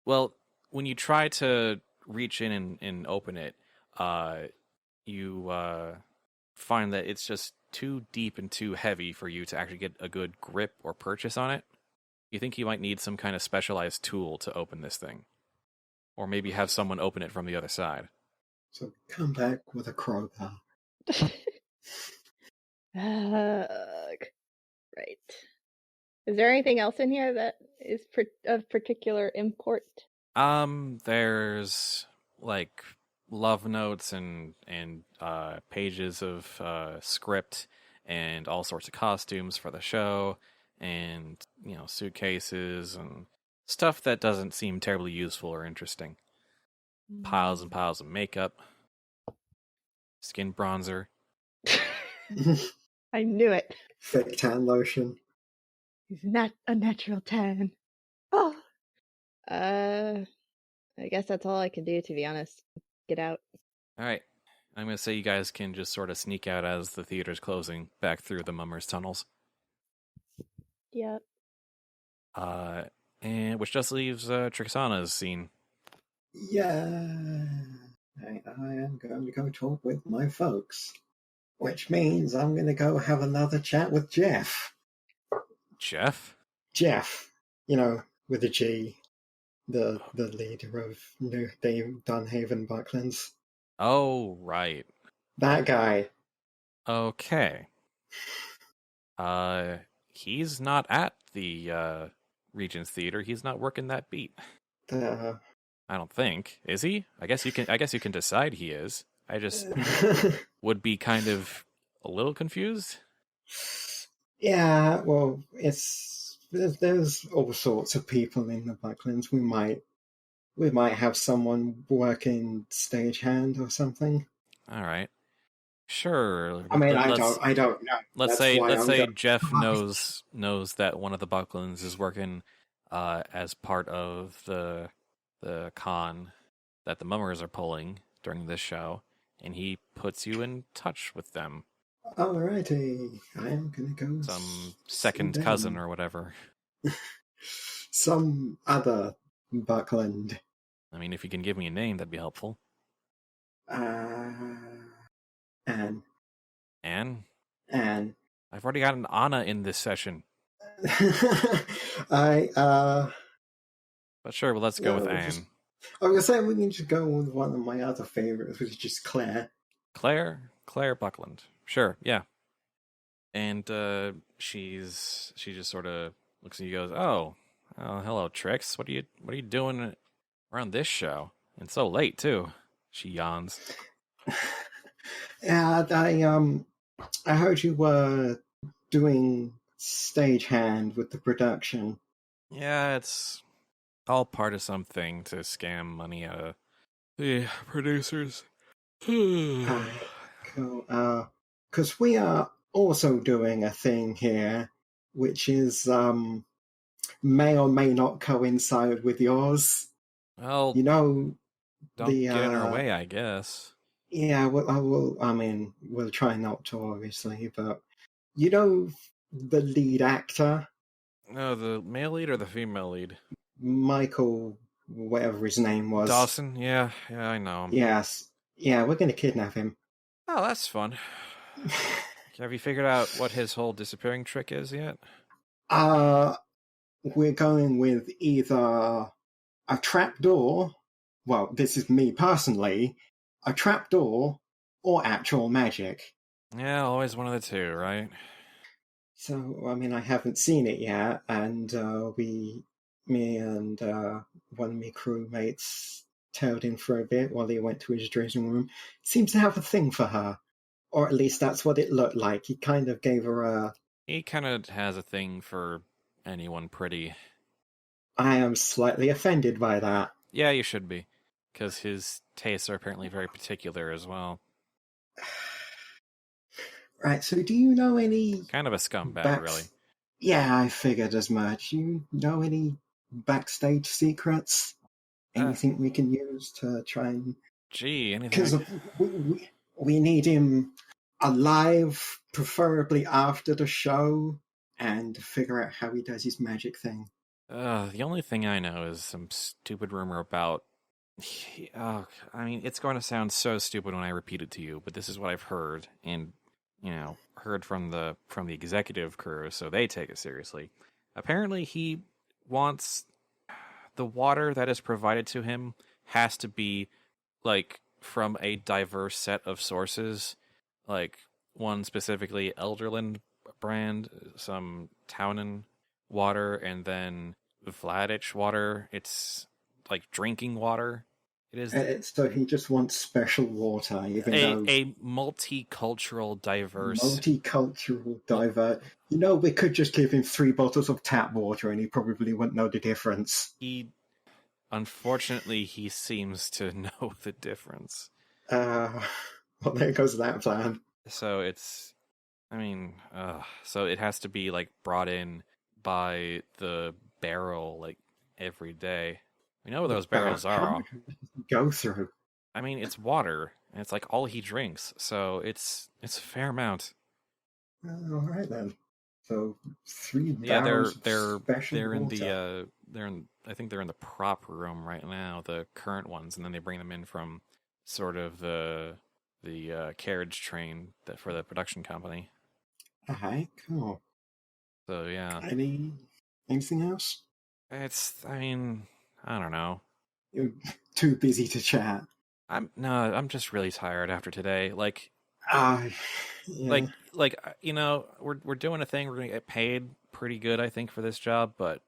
Well, when you try to reach in and open it, you find that it's just too deep and too heavy for you to actually get a good grip or purchase on it. You think you might need some kind of specialized tool to open this thing. Or maybe have someone open it from the other side. So come back with a crowbar. Right. Is there anything else in here that is of particular import? There's like love notes and pages of script and all sorts of costumes for the show, and suitcases and stuff that doesn't seem terribly useful or interesting. Piles and piles of makeup, skin bronzer. I knew it. Fake tan lotion. He's not a natural tan. Oh. I guess that's all I can do, to be honest. Get out. All right. I'm going to say you guys can just sort of sneak out as the theater's closing back through the mummers' tunnels. Yep. And which just leaves Trixanna's scene. Yeah. I am going to go talk with my folks. Which means I'm going to go have another chat with Jeff. Jeff? Jeff. With a G. The leader of Dunhaven Bucklands. Oh, right. That guy. Okay. He's not at the Regent's Theater. He's not working that beat. I don't think. Is he? I guess you can decide he is. I just would be kind of a little confused. Yeah, well, there's all sorts of people in the Bucklands. We might have someone working stagehand or something. All right, sure. I mean, I don't know. Let's say Jeff knows that one of the Bucklands is working as part of the con that the mummers are pulling during this show, and he puts you in touch with them. Alrighty, I am gonna go. Some second cousin or whatever. Some other Buckland. I mean, if you can give me a name, that'd be helpful. Anne. Anne? Anne. I've already got an Anna in this session. But sure, well, let's go with Anne. I was gonna say we can just go with one of my other favorites, which is just Claire. Claire Buckland. Sure, yeah. And she just sort of looks at you and goes, "Oh, hello, Trix. What are you doing around this show? And so late too." She yawns. Yeah, I heard you were doing stagehand with the production. Yeah, it's all part of something to scam money out of the producers. Cool. Because we are also doing a thing here, which is may or may not coincide with yours. Well, don't get in our way, I guess. Yeah, we'll try not to, obviously, but the lead actor? No, the male lead or the female lead? Michael, whatever his name was. Dawson? Yeah, I know him. Yes. Yeah, we're going to kidnap him. Oh, that's fun. Have you figured out what his whole disappearing trick is yet? We're going with either a trapdoor. Well, this is me personally. A trapdoor or actual magic. Yeah, always one of the two, right? So, I mean, I haven't seen it yet, and me and one of my crewmates tailed in for a bit while he went to his dressing room. Seems to have a thing for her, or at least that's what it looked like. He kind of gave her a... He kind of has a thing for anyone pretty. I am slightly offended by that. Yeah, you should be, because his tastes are apparently very particular as well. Right, so do you know any... Kind of a scumbag, really. Yeah, I figured as much. You know any backstage secrets? Anything we can use to try and... Gee, anything... Because we need him alive, preferably after the show, and figure out how he does his magic thing. The only thing I know is some stupid rumor about... I mean, it's going to sound so stupid when I repeat it to you, but this is what I've heard, and, heard from the executive crew, so they take it seriously. Apparently, he wants the water that is provided to him has to be, like, from a diverse set of sources, like, one specifically Elderland brand, some Townen water, and then Vladich water. It's like drinking water. It is. So he just wants special water, even though a multicultural, diverse. We could just give him 3 bottles of tap water, and he probably wouldn't know the difference. Unfortunately, he seems to know the difference. Well, there goes that plan. So so it has to be, like, brought in by the barrel, like, every day. We know where those barrels are. Go through. I mean, it's water, and it's, like, all he drinks, so it's a fair amount. All right, then. So 3 Yeah, barrels they're in water. I think they're in the prop room right now, the current ones, and then they bring them in from sort of the carriage train for the production company. Alright, cool. So yeah. Anything else? I mean, I don't know. You're too busy to chat. I'm just really tired after today. Like, yeah. we're doing a thing. We're gonna get paid pretty good, I think, for this job. But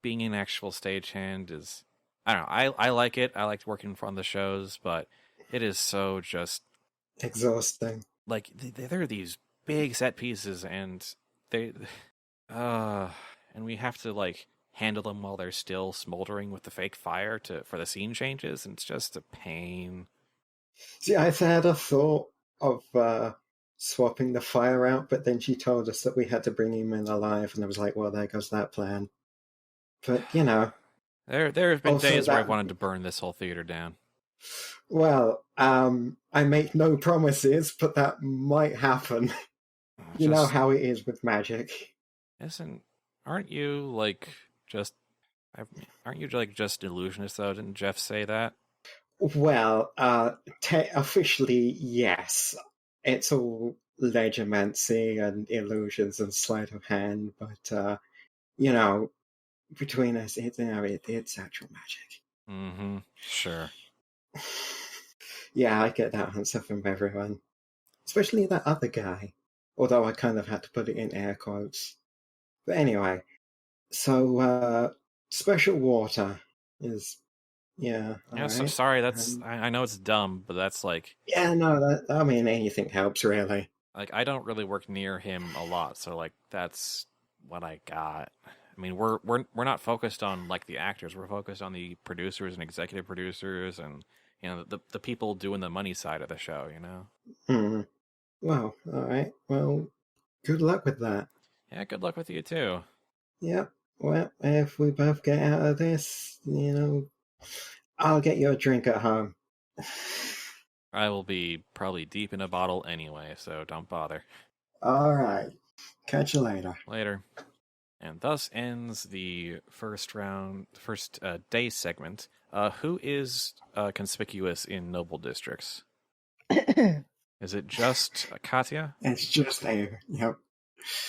being an actual stagehand is, I don't know. I like it. I liked working on the shows, but it is so just exhausting. Like, there are these big set pieces, and and we have to, like, handle them while they're still smoldering with the fake fire for the scene changes, and it's just a pain. See, I've had a thought of swapping the fire out, but then she told us that we had to bring him in alive, and I was like, well, there goes that plan. But, there have been days where I wanted to burn this whole theater down. Well, I make no promises, but that might happen. You know how it is with magic. Aren't you just illusionist, though? Didn't Jeff say that? Well, officially, yes. It's all legimancy and illusions and sleight of hand, but, between us, it's actual magic. Mm-hmm. Sure. Yeah, I get that answer from everyone. Especially that other guy. Although I kind of had to put it in air quotes. But anyway, so special water is, yeah. Yeah, so sorry, that's, I know it's dumb, but that's like... Yeah, no, anything helps, really. Like, I don't really work near him a lot, so, like, that's what I got. I mean, we're not focused on, like, the actors. We're focused on the producers and executive producers and, the people doing the money side of the show, Well, all right. Well, good luck with that. Yeah, good luck with you, too. Yep. Well, if we both get out of this, I'll get you a drink at home. I will be probably deep in a bottle anyway, so don't bother. All right. Catch you later. Later. And thus ends the first day segment. Who is conspicuous in noble districts? Is it just Katya? It's just there. Yep.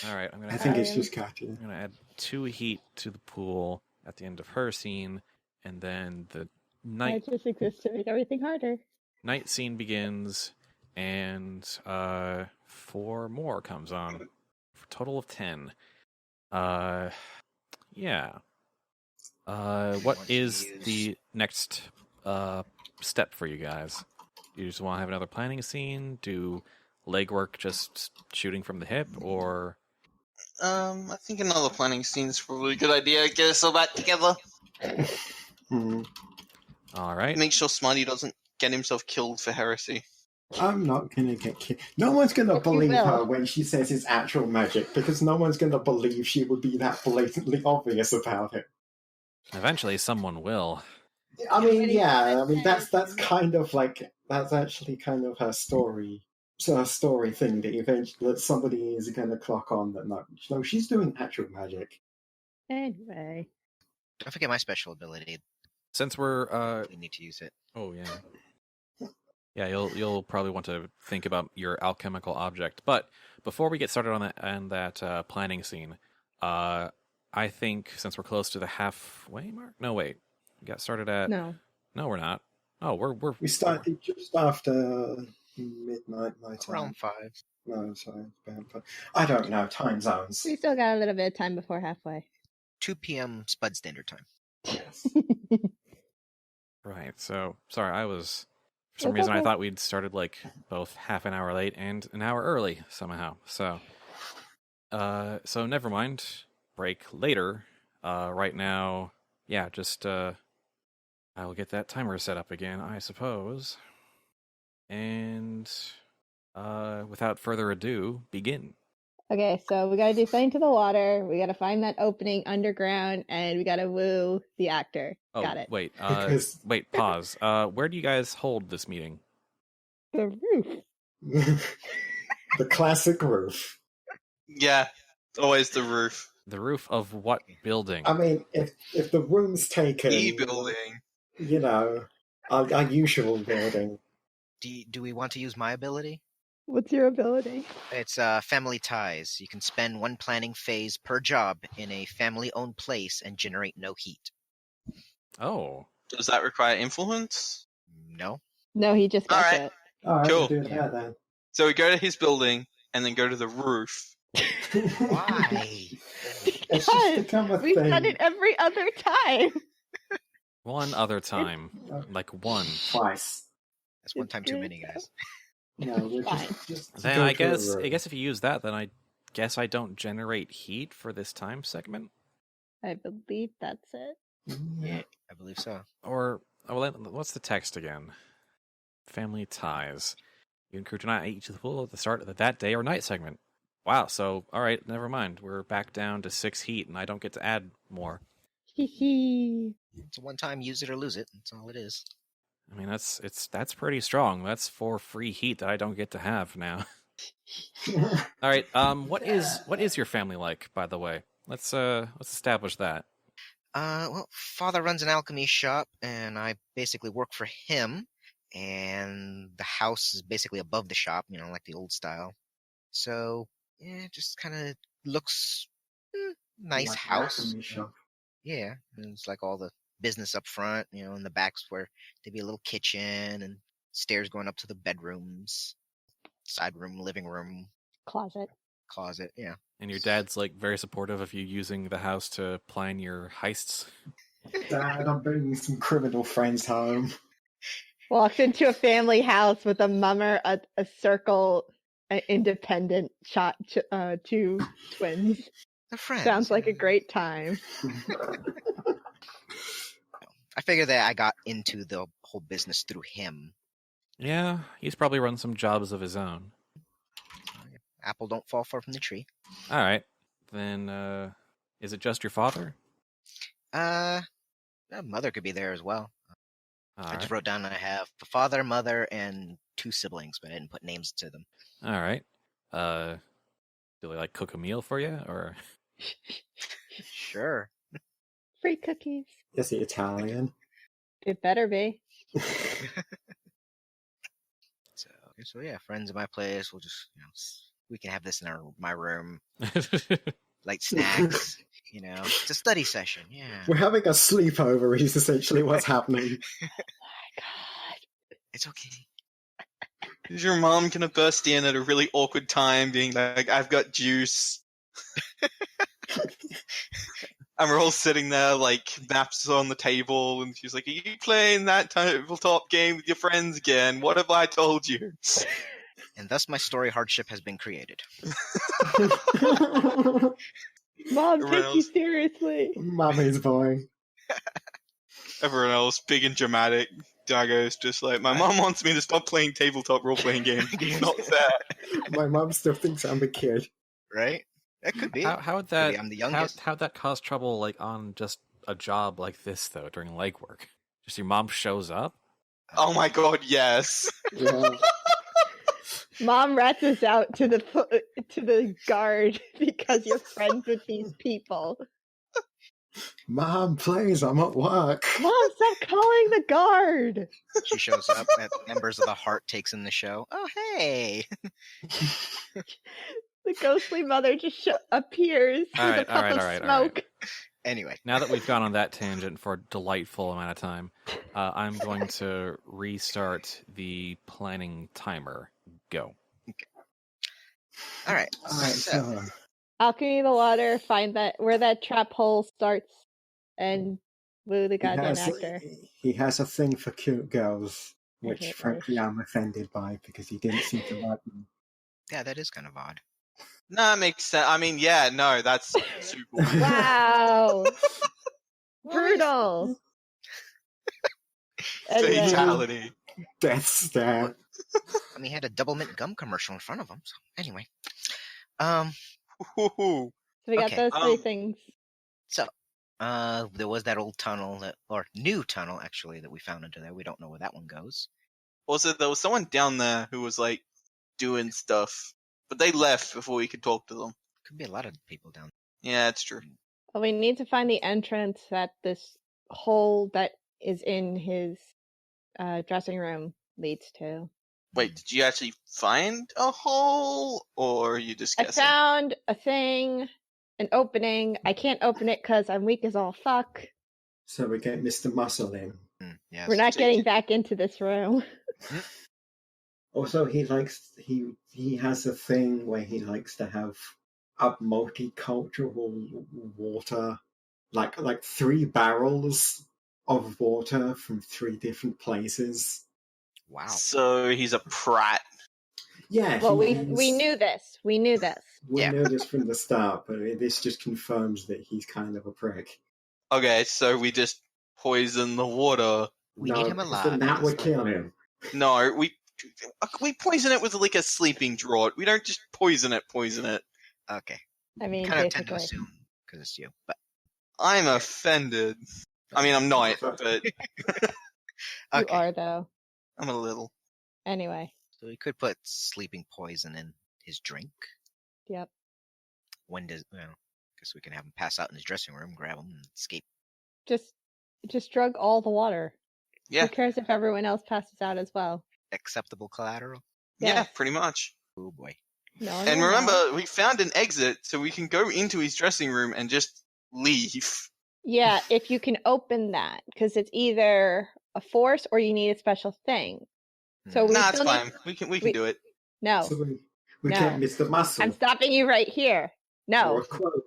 All right. I think it's just Katya. I'm going to add 2 heat to the pool at the end of her scene, and then the night... I just exist to make everything harder. Night scene begins, and 4 more comes on. For a total of 10. Yeah. What Want to is use- the next step for you guys? Do you just want to have another planning scene? Do legwork just shooting from the hip, or I think another planning scene is probably a good idea. Get us all back together. Hmm. all right? Make sure Smarty doesn't get himself killed for heresy. I'm not gonna get killed. No one's gonna Yes, you believe will. her when she says it's actual magic, because no one's gonna believe she would be that blatantly obvious about it. Eventually, someone will. I mean, Ready yeah, for I mean that? that's kind of like that's actually kind of her story. So her story thing that eventually that somebody is gonna clock on that no, she's doing actual magic. Anyway. Don't forget my special ability. Since we're We need to use it. oh yeah. Yeah, you'll probably want to think about your alchemical object. But before we get started on that planning scene, I think since we're close to the halfway mark. No, wait, we got started at. No. No, we're not. Oh, we're We started just after midnight my time. Around 5. No, sorry, I don't know time zones. We still got a little bit of time before halfway. 2 p.m. Spud Standard Time. Yes. right. So sorry, I was for some It's reason I okay. thought we'd started like both half an hour late and an hour early somehow. So never mind. Break later. Right now, yeah, just I will get that timer set up again, I suppose. And without further ado, begin. Okay, so we gotta do something to the water. We gotta find that opening underground, and we gotta woo the actor. Oh, Got it. wait, Because- wait, pause. Where do you guys hold this meeting? The roof. The classic roof. Yeah, always the roof. The roof of what building? I mean, if the room's taken, E building. you know, our usual building. Do we want to use my ability? What's your ability? It's family ties. You can spend 1 planning phase per job in a family-owned place and generate no heat. Oh, Does that require influence? No? No, he just gets Alright. it. All right, Cool. we'll do that then. So we go to his building and then go to the roof. Why? It's just become a We've thing. done it every other time. one other time, like one. Twice. That's one It's time too good, many, guys. No, we're Fine. just Then go I to a guess room. if you use that, then I guess I don't generate heat for this time segment. I believe that's it. Yeah. I believe so. Or what's the text again? Family ties. You and crew do not eat to the pool at the start of that day or night segment. Wow. So all right, never mind. We're back down to 6 heat, and I don't get to add more. Hee hee. It's a one-time use it or lose it. That's all it is. I mean, that's pretty strong. That's 4 free heat that I don't get to have now. All right. What is your family like, by the way? Let's establish that. Well, father runs an alchemy shop, and I basically work for him. And the house is basically above the shop, like the old style. So, yeah, it just kind of looks nice Like house. alchemy shop. Yeah, and it's like all the business up front, in the backs where there'd be a little kitchen and stairs going up to the bedrooms, side room, living room, Closet. closet. Yeah. And your dad's like very supportive of you using the house to plan your heists. Dad, I'm bringing some criminal friends home. Walks into a family house with a mummer, a circle, an independent shot, 2 twins. They're friends. Sounds like a great time. I figure that I got into the whole business through him. Yeah, he's probably run some jobs of his own. Apple don't fall far from the tree. All right. Then is it just your father? Mother could be there as well. All I right. just wrote down I have the father, mother, and 2 siblings, but I didn't put names to them. All right. Do they like cook a meal for you, or Sure. Free cookies. Is he Italian? It better be. So yeah, friends at my place. We'll just, we can have this in my room. Light snacks. It's a study session. Yeah. We're having a sleepover is essentially what's happening. It's okay. Is your mom gonna burst in at a really awkward time, being like, "I've got juice. And we're all sitting there, like, maps on the table, and she's like, are you playing that tabletop game with your friends again? What have I told you? And thus my story hardship has been created. Mom, Everyone take you else- seriously. Mummy's boy. Everyone else, big and dramatic. Dago's just like, my mom wants me to stop playing tabletop role-playing games. It's not fair. My mum still thinks I'm a kid. Right? That could be. How would Maybe that I'm the youngest. how'd that cause trouble like on just a job like this though during legwork? Just your mom shows up? Oh my god, yes. Yeah. Mom rats us out to the guard because you're friends with these people. Mom, please, I'm at work. Mom, stop calling the guard. She shows up at members of the Heart takes in the show. Oh, hey! The ghostly mother just appears All with right, a puff of all right. smoke. Anyway, Now that we've gone on that tangent for a delightful amount of time, I'm going to restart the planning timer. Go. all right. Alright, So, so Alchemy the water, find that where that trap hole starts, and woo the he goddamn has, actor. he has a thing for cute girls, which Okay, frankly I'm offended by because he didn't seem to like them. yeah, that is kind of odd. No, it makes sense. I mean, yeah, no, that's super weird. Wow, brutal. Anyway, Fatality. Death stare. I mean, he had a double mint gum commercial in front of him. So, anyway. Woohoo. so we got okay, those three things. There was that old tunnel or new tunnel actually that we found under there. We don't know where that one goes. Also, there was someone down there who was, like, doing stuff. But they left before we could talk to them. Could be a lot of people down Yeah, it's true. Well, we need to find the entrance that this hole that is in his dressing room leads to. Wait, did you actually find a hole? Or are you just I guessing? found a thing, an opening. I can't open it because I'm weak as all fuck. So we get Mr. Muscle in. there. Yes. We're not take getting it. back into this room. Also, he has a thing where he likes to have a multicultural water, like 3 barrels of water from 3 different places. Wow. So he's a prat. Yeah, Well, he we is- knew this. We knew this. We Yeah. knew this from the start, but this just confirms that he's kind of a prick. Okay, so we just poison the water. We No, need him because alive. then that would kill him. No, we poison it with, like, a sleeping draught. We don't just poison it. Okay. I mean, Kind of tend to basically. assume because it's you, but I'm offended. I mean, I'm not, but You okay. are, though. I'm a little. Anyway, So we could put sleeping poison in his drink. yep. When does guess we can have him pass out in his dressing room, grab him, and escape. Just drug all the water. Yeah, Who cares if everyone else passes out as well? Acceptable collateral. yeah, Yes. pretty much. Oh boy. No, And no, remember, no. we found an exit, so we can go into his dressing room and just leave. Yeah, if you can open that, because it's either a force or you need a special thing. So we Nah, it's still fine. need. We can do it. No, So we No. get Mr. Muscle I'm stopping you right here. or No, a Clover.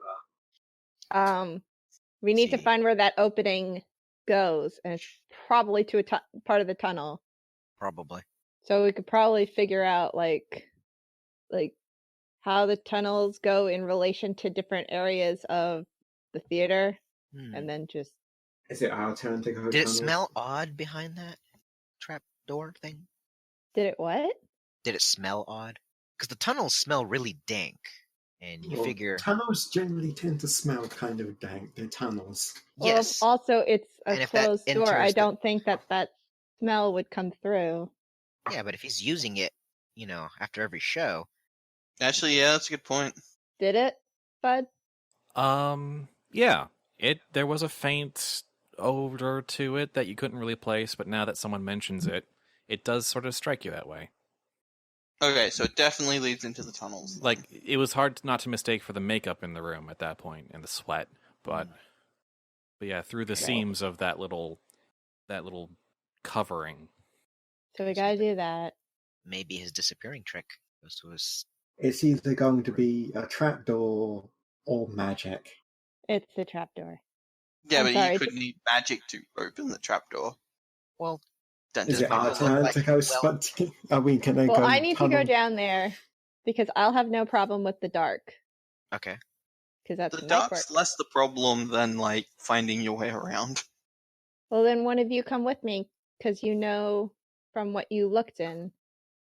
we need to See. find where that opening goes, and it's probably to a part of the tunnel. Probably. So we could probably figure out like how the tunnels go in relation to different areas of the theater, and then just Is it our turn to go? Did it tunnel? smell odd behind that trap door thing? did it what? Did it smell odd? Because the tunnels smell really dank, and you Well, figure tunnels generally tend to smell kind of dank. They're tunnels. yes. Well, also it's a And if that closed door. I enters the- don't think that smell would come through. Yeah, but if he's using it, after every show, Actually, yeah, that's a good point. Did it, Bud? Yeah. There was a faint odor to it that you couldn't really place, but now that someone mentions it, it does sort of strike you that way. Okay, so it definitely leads into the tunnels. Like, it was hard not to mistake for the makeup in the room at that point and the sweat, but yeah, through the seams of that little covering. So we gotta do that. maybe his disappearing trick goes to his. It's either going to be a trapdoor or magic? It's the trapdoor. Yeah, I'm but sorry. you could need magic to open the trapdoor. Well, Don't Is just it make our it look turn like to go? well- Are we gonna Well, go? I need to go tunnel? down there because I'll have no problem with the dark okay. because that's the night work. dark's less the problem than like finding your way around. Well, then one of you come with me because you know from what you looked in.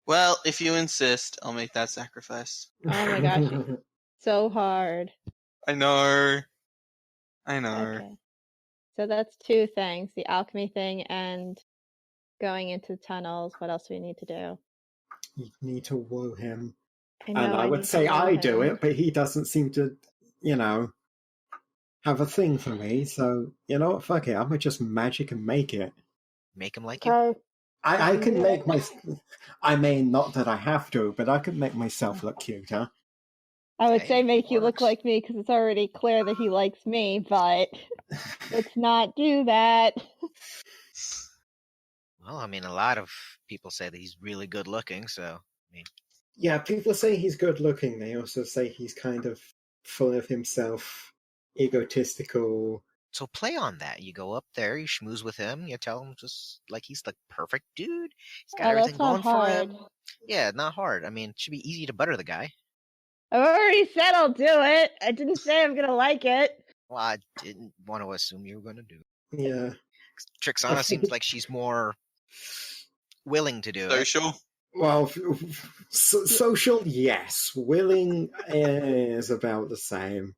Well, if you insist, I'll make that sacrifice. Oh my gosh. So hard. I know. I know. Okay. So that's 2 things, the alchemy thing and going into tunnels. What else do we need to do? You need to woo him. know And I need would to say woo I do him. it, but he doesn't seem to, have a thing for me. So, you know what? Fuck it. I'm going to just magic and make it. Make him like you. Okay. I can Yeah. make my. I mean, not that I have to, but I can make myself look cuter. I would Hey, say make you look works. like me because it's already clear that he likes me, but let's not do that. Well, I mean, a lot of people say that he's really good looking, so I mean, Yeah, people say he's good looking. They also say he's kind of full of himself, egotistical. so play on that. You go up there, you schmooze with him, you tell him just like he's the perfect dude. He's got Oh, everything that's not going for hard. him. Yeah, not hard. I mean, it should be easy to butter the guy. I've already said I'll do it. I didn't say I'm gonna like it. Well, I didn't want to assume you were going to do it. Yeah. Trixanna seems like she's more willing to do it. Social. Well, social, yes. Willing is about the same.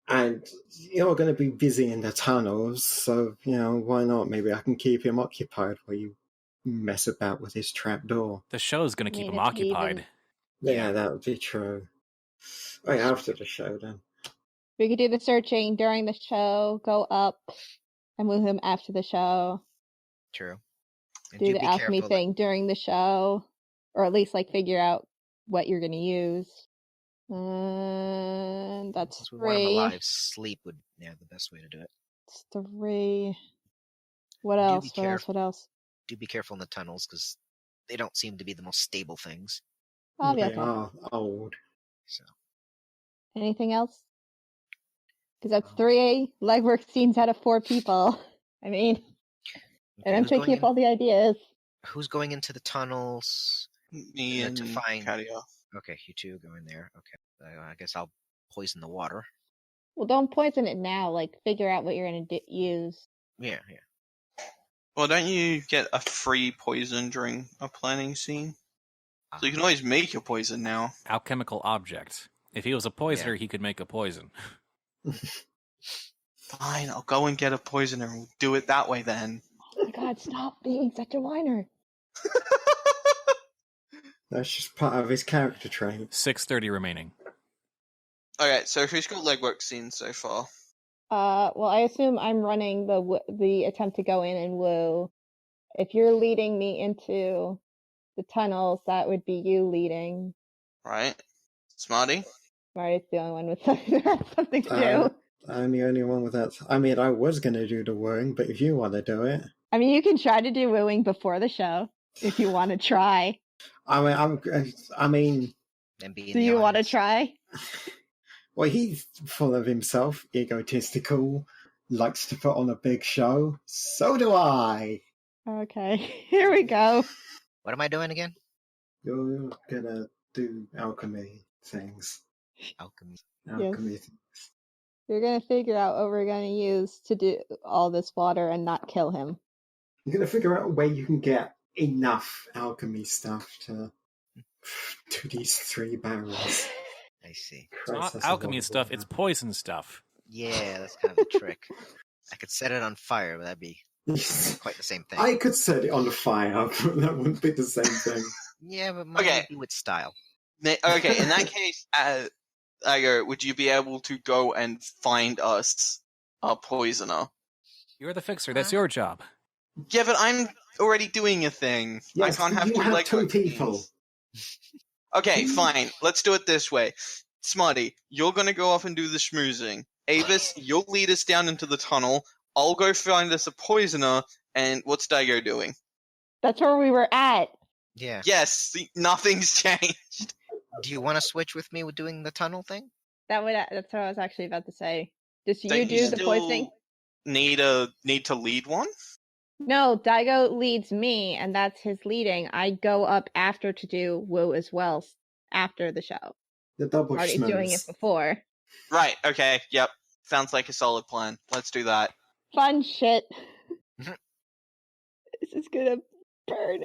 And you're going to be busy in the tunnels, so, why not? Maybe I can keep him occupied while you mess about with his trapdoor. The show's going to keep Mean him if he occupied. Yeah, that would be true. Oh, yeah, after the show, then. We could do the searching during the show, go up, and move him after the show. True. And Do the be alchemy careful thing during the show, or at least figure out what you're gonna use. And that's Since we want him 3. alive, sleep would the best way to do it. It's 3. What Do be else? What else? careful. What else? Do be careful in the tunnels because they don't seem to be the most stable things. I'll be They okay. are old. So Anything else? Because that's 3 legwork scenes out of 4 people. I mean, and okay, I'm who's going taking up in- all the ideas. Who's going into the tunnels? Me to and find- Katya. Okay, you two go in there. Okay, I guess I'll poison the water. Well, don't poison it now. Like, figure out what you're gonna use. Yeah. Well, don't you get a free poison during a planning scene? So you can always make your poison now. Alchemical object. If he was a poisoner, he could make a poison. Fine, I'll go and get a poisoner and we'll do it that way then. Oh my god, stop being such a whiner. That's just part of his character trait. 6:30 remaining. Okay, so who's got legwork scenes so far? Well, I assume I'm running the attempt to go in and woo. If you're leading me into the tunnels, that would be you leading. Right? Smarty? Marty's the only one with something to do. I'm the only one with that. I mean, I was going to do the wooing, but if you want to do it. I mean, you can try to do wooing before the show if you want to try. I mean, And be in Do the you want to audience. try? well, he's full of himself, egotistical, likes to put on a big show. So do I. Okay, here we go. What am I doing again? You're gonna do alchemy things. Alchemy. Alchemy things. You're gonna figure out what we're gonna use to do all this water and not kill him. You're gonna figure out a way you can get enough alchemy stuff to do these 3 barrels. I see. It's Christ, not that's a alchemy lot of stuff, water. it's poison stuff. Yeah, that's kind of a trick. I could set it on fire, but that'd be quite the same thing. I could set it on fire, but that wouldn't be the same thing. Yeah, but mine Okay. would be with style. Okay, in that case, would you be able to go and find us a poisoner? You're the fixer, that's your job. Yeah, but I'm already doing a thing. Yes, I can't have you 2 have 2 legwork people. scenes. Okay, fine. Let's do it this way. Smarty, you're gonna go off and do the schmoozing. Avis, you'll lead us down into the tunnel. I'll go find us a poisoner, and what's Daigo doing? That's where we were at. Yeah. Yes, see, nothing's changed. Do you want to switch with me with doing the tunnel thing? That's what I was actually about to say. Does you Don't do you the still poisoning? need to lead one? No, Daigo leads me, and that's his leading. I go up after to do woo as well after the show. The double Marty's doing it schmooze. before. Right. Okay. Yep. Sounds like a solid plan. Let's do that. Fun shit. This is gonna burn.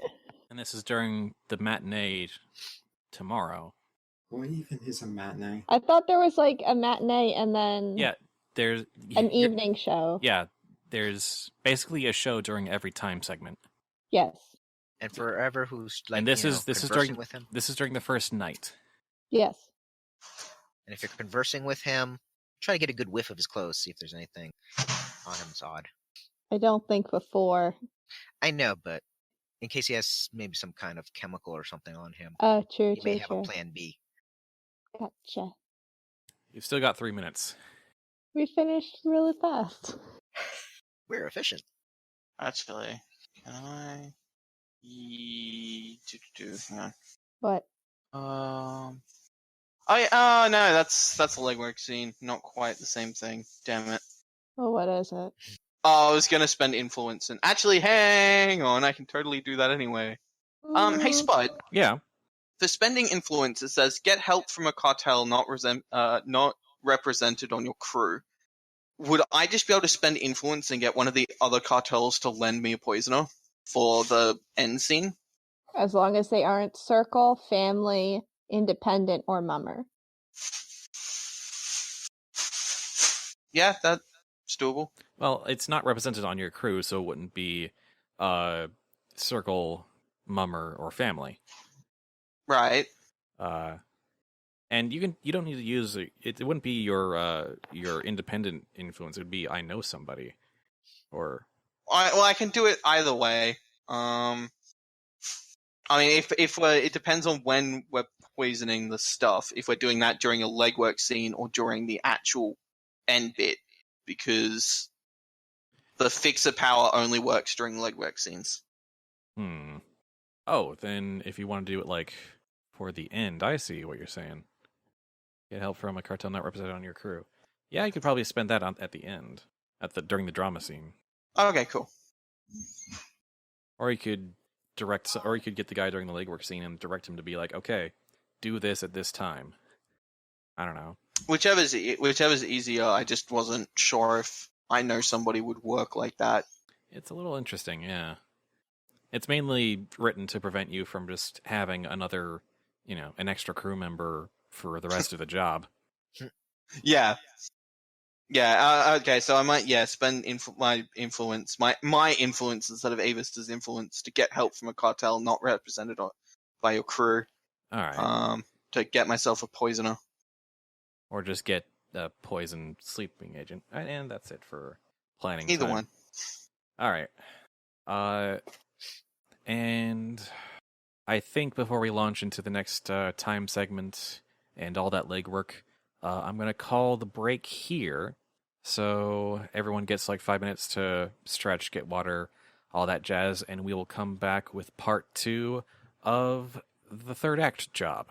And this is during the matinee tomorrow. What even is a matinee? I thought there was like a matinee and then Yeah, there's an evening show. Yeah, there's basically a show during every time segment. Yes. And forever who's like, And this is conversing during with him. this is during the first night. Yes. And if you're conversing with him, try to get a good whiff of his clothes, see if there's anything on him that's odd. I don't think before. I know, but in case he has maybe some kind of chemical or something on him, Oh, true, he may true, have true. a plan B. Gotcha. You've still got 3 minutes. We finished really fast. We're efficient. Actually, can I? Hang on. What? No, that's a legwork scene. Not quite the same thing. Damn it. Well, what is it? Oh, I was gonna spend influence and actually, hang on. I can totally do that anyway. Hey Spud. Yeah. For spending influence, it says get help from a cartel not represented on your crew. Would I just be able to spend influence and get one of the other cartels to lend me a poisoner for the end scene? As long as they aren't circle, family, independent, or mummer. Yeah, that's doable. Well, it's not represented on your crew, so it wouldn't be circle, mummer, or family. Right. And you don't need to use it. It wouldn't be your independent influence. It would be I know somebody, or I can do it either way. I mean, if it depends on when we're poisoning the stuff. If we're doing that during a legwork scene or during the actual end bit, because the fixer power only works during legwork scenes. Oh, then if you want to do it like for the end, I see what you're saying. Get help from a cartel not represented on your crew. Yeah, you could probably spend that at the end, during the drama scene. Okay, cool. Or you could get the guy during the legwork scene and direct him to be like, okay, do this at this time. I don't know. Whichever's easier. I just wasn't sure if I know somebody would work like that. It's a little interesting, yeah. It's mainly written to prevent you from just having another, an extra crew member for the rest of the job. Yeah. Okay. So I might spend my influence instead of Avis's influence to get help from a cartel not represented by your crew. All right. To get myself a poisoner, or just get a poison sleeping agent, and that's it for planning. Either time. one. All right. And I think before we launch into the next time segment and all that legwork, I'm going to call the break here. So everyone gets like 5 minutes to stretch, get water, all that jazz, and we will come back with part 2 of the third act job.